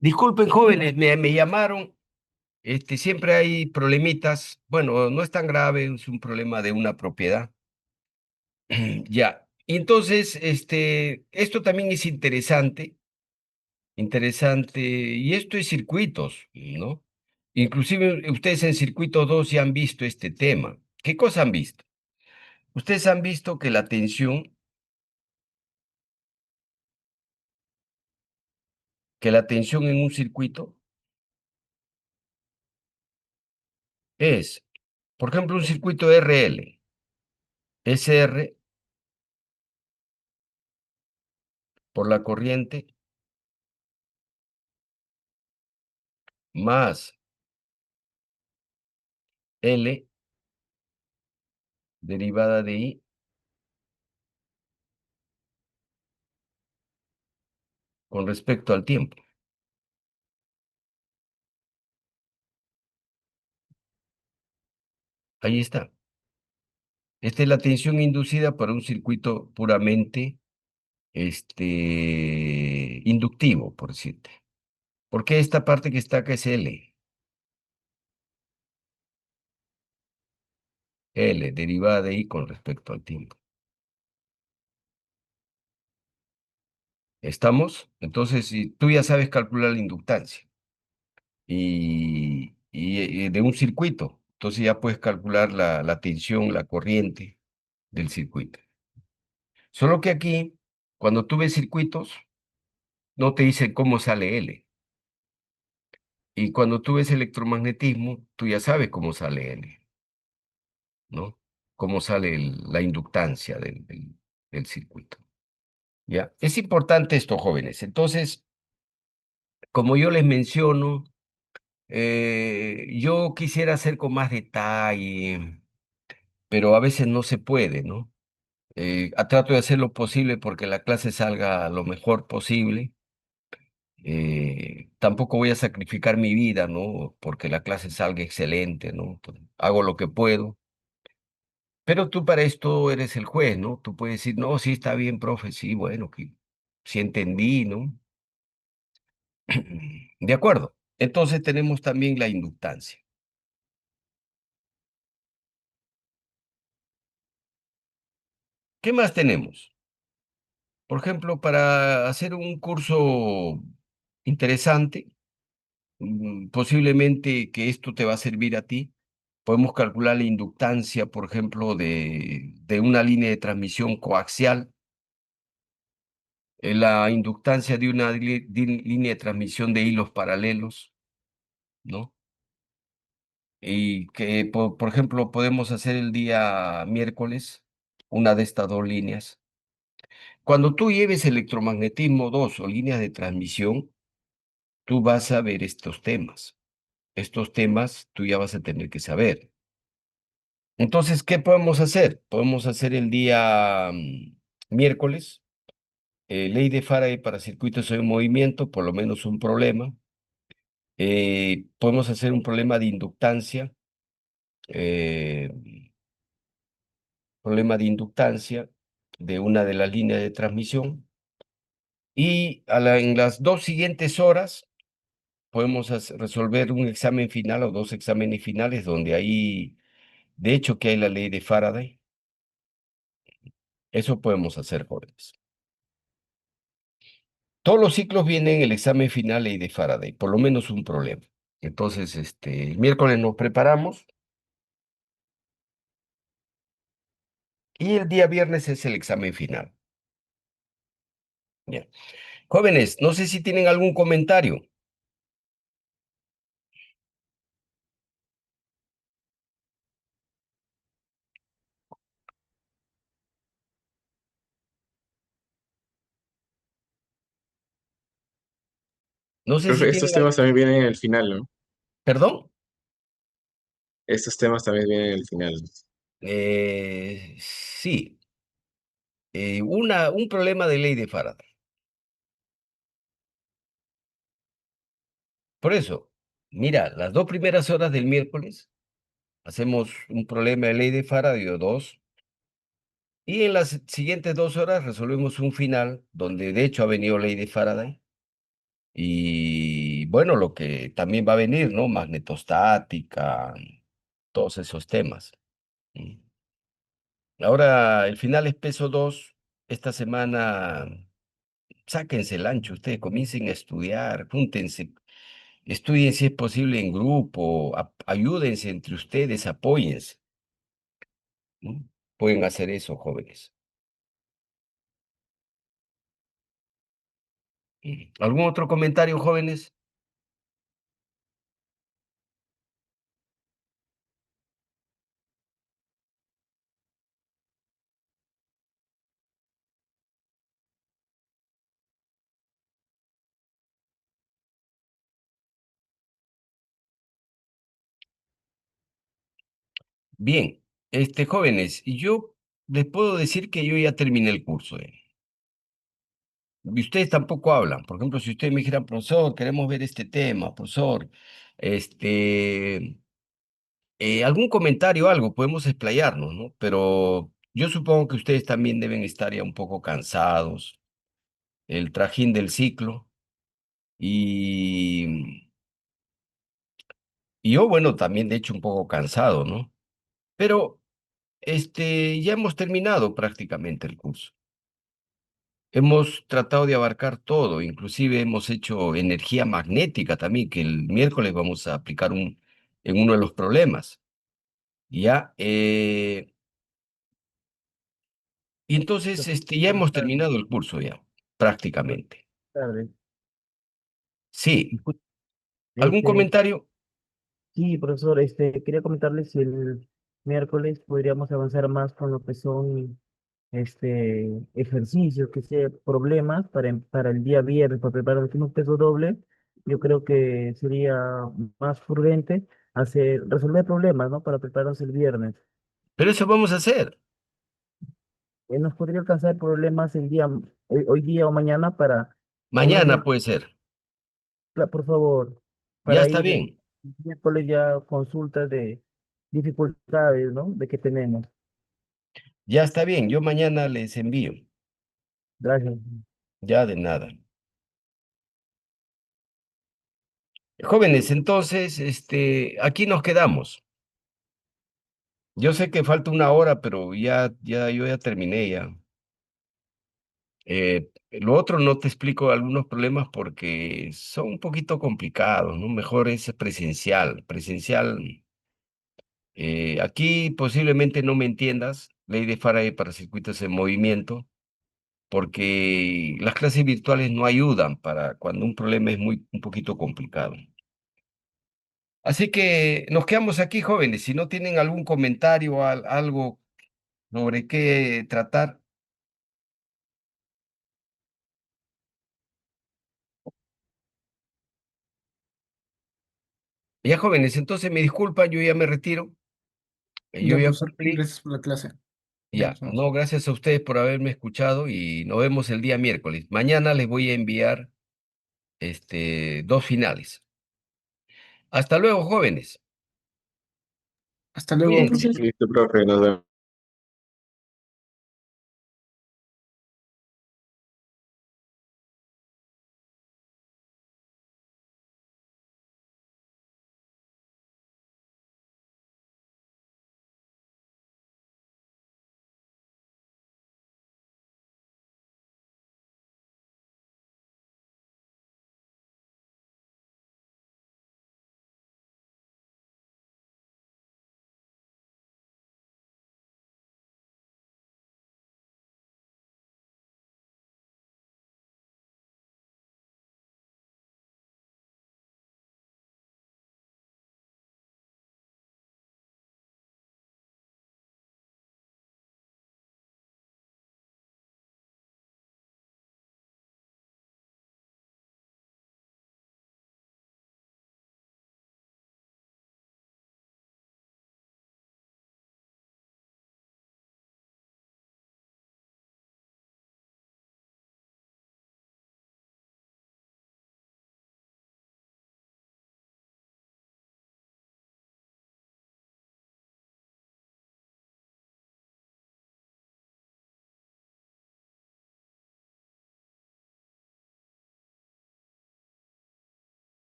Disculpen, jóvenes, me llamaron. Siempre hay problemitas. Bueno, no es tan grave, es un problema de una propiedad. Ya. Y entonces, esto también es interesante, interesante, y esto es circuitos, ¿no? Inclusive ustedes en circuito 2 ya han visto este tema. ¿Qué cosa han visto? Ustedes han visto que la tensión en un circuito es, por ejemplo, un circuito RL, SR por la corriente más L derivada de I con respecto al tiempo. Ahí está. Esta es la tensión inducida para un circuito puramente inductivo, por decirte. ¿Por qué esta parte que está acá es L? L derivada de I con respecto al tiempo. ¿Estamos? Entonces, si tú ya sabes calcular la inductancia y de un circuito, entonces ya puedes calcular la tensión, la corriente del circuito. Solo que aquí, cuando tú ves circuitos, no te dice cómo sale L. Y cuando tú ves electromagnetismo, tú ya sabes cómo sale L, ¿no? Cómo sale la inductancia del circuito. ¿Ya? Es importante esto, jóvenes. Entonces, como yo les menciono, yo quisiera hacer con más detalle, pero a veces no se puede, ¿no? Trato de hacer lo posible porque la clase salga lo mejor posible. Tampoco voy a sacrificar mi vida, ¿no? Porque la clase salga excelente, ¿no? Entonces, hago lo que puedo. Pero tú para esto eres el juez, ¿no? Tú puedes decir, no, sí está bien, profe, sí, bueno, que sí entendí, ¿no? De acuerdo. Entonces tenemos también la inductancia. ¿Qué más tenemos? Por ejemplo, para hacer un curso interesante, posiblemente que esto te va a servir a ti, podemos calcular la inductancia, por ejemplo, de una línea de transmisión coaxial, la inductancia de una línea de transmisión de hilos paralelos, ¿no? Y que, por ejemplo, podemos hacer el día miércoles una de estas dos líneas. Cuando tú lleves electromagnetismo 2 o líneas de transmisión, tú vas a ver estos temas. Estos temas tú ya vas a tener que saber. Entonces, ¿qué podemos hacer? Podemos hacer el día miércoles, ley de Faraday para circuitos en movimiento, por lo menos un problema. Podemos hacer un problema de inductancia, eh, de una de las líneas de transmisión. Y en las 2 siguientes horas podemos resolver un examen final o 2 exámenes finales donde ahí, de hecho, que hay la ley de Faraday. Eso podemos hacer, jóvenes. Todos los ciclos vienen en el examen final ley de Faraday, por lo menos un problema. Entonces, el miércoles nos preparamos y el día viernes es el examen final. Bien. Jóvenes, no sé si tienen algún comentario. No sé si Profe, estos tienen... temas también vienen en el final, ¿no? ¿Perdón? Estos temas también vienen en el final. Sí. Un problema de ley de Faraday. Por eso, mira, las 2 primeras horas del miércoles hacemos un problema de ley de Faraday o dos, y en las siguientes 2 horas resolvemos un final donde de hecho ha venido ley de Faraday y bueno, lo que también va a venir, ¿no? Magnetostática, todos esos temas. Mm. Ahora, el final es peso 2. Esta semana, sáquense el ancho, ustedes comiencen a estudiar, júntense, estudien si es posible en grupo, ayúdense entre ustedes, apóyense. ¿No? Pueden hacer eso, jóvenes. ¿Algún otro comentario, jóvenes? Bien, jóvenes, y yo les puedo decir que yo ya terminé el curso. Y ustedes tampoco hablan. Por ejemplo, si ustedes me dijeran, profesor, queremos ver este tema, profesor, este, algún comentario, algo, podemos explayarnos, ¿no? Pero yo supongo que ustedes también deben estar ya un poco cansados, el trajín del ciclo, y, y yo, bueno, también de hecho un poco cansado, ¿no? Pero, ya hemos terminado prácticamente el curso. Hemos tratado de abarcar todo, inclusive hemos hecho energía magnética también, que el miércoles vamos a aplicar en uno de los problemas. Ya, y entonces ya hemos terminado el curso ya, prácticamente. Tarde. Sí, Discul- ¿algún Este, comentario? sí, profesor, quería comentarles si el miércoles podríamos avanzar más con lo que son ejercicios, que sea problemas para el día viernes, para preparar un peso doble. Yo creo que sería más prudente resolver problemas, ¿no? Para prepararnos el viernes. Pero eso vamos a hacer. Nos podría alcanzar problemas hoy día o mañana o no Mañana puede ser. por favor, Ya para está ir bien. miércoles ya consultas de dificultades, ¿no? De que tenemos. Ya está bien. Yo mañana les envío. Gracias. Ya de nada. Jóvenes, entonces, aquí nos quedamos. Yo sé que falta una hora, pero yo ya terminé ya. Lo otro no te explico algunos problemas porque son un poquito complicados, ¿no? Mejor es presencial. Presencial, aquí posiblemente no me entiendas, ley de Faraday para circuitos en movimiento, porque las clases virtuales no ayudan para cuando un problema es un poquito complicado. Así que nos quedamos aquí, jóvenes. Si no tienen algún comentario, algo sobre qué tratar. Ya, jóvenes, entonces me disculpan, yo ya me retiro. Yo Ya, ya profesor, cumplí. gracias por la clase. Ya Ya, nos vemos. no, gracias a ustedes por haberme escuchado y nos vemos el día miércoles. Mañana les voy a enviar 2 finales. Hasta luego, jóvenes. Hasta luego, Cuídense. profesor. Listo, profe, nos vemos.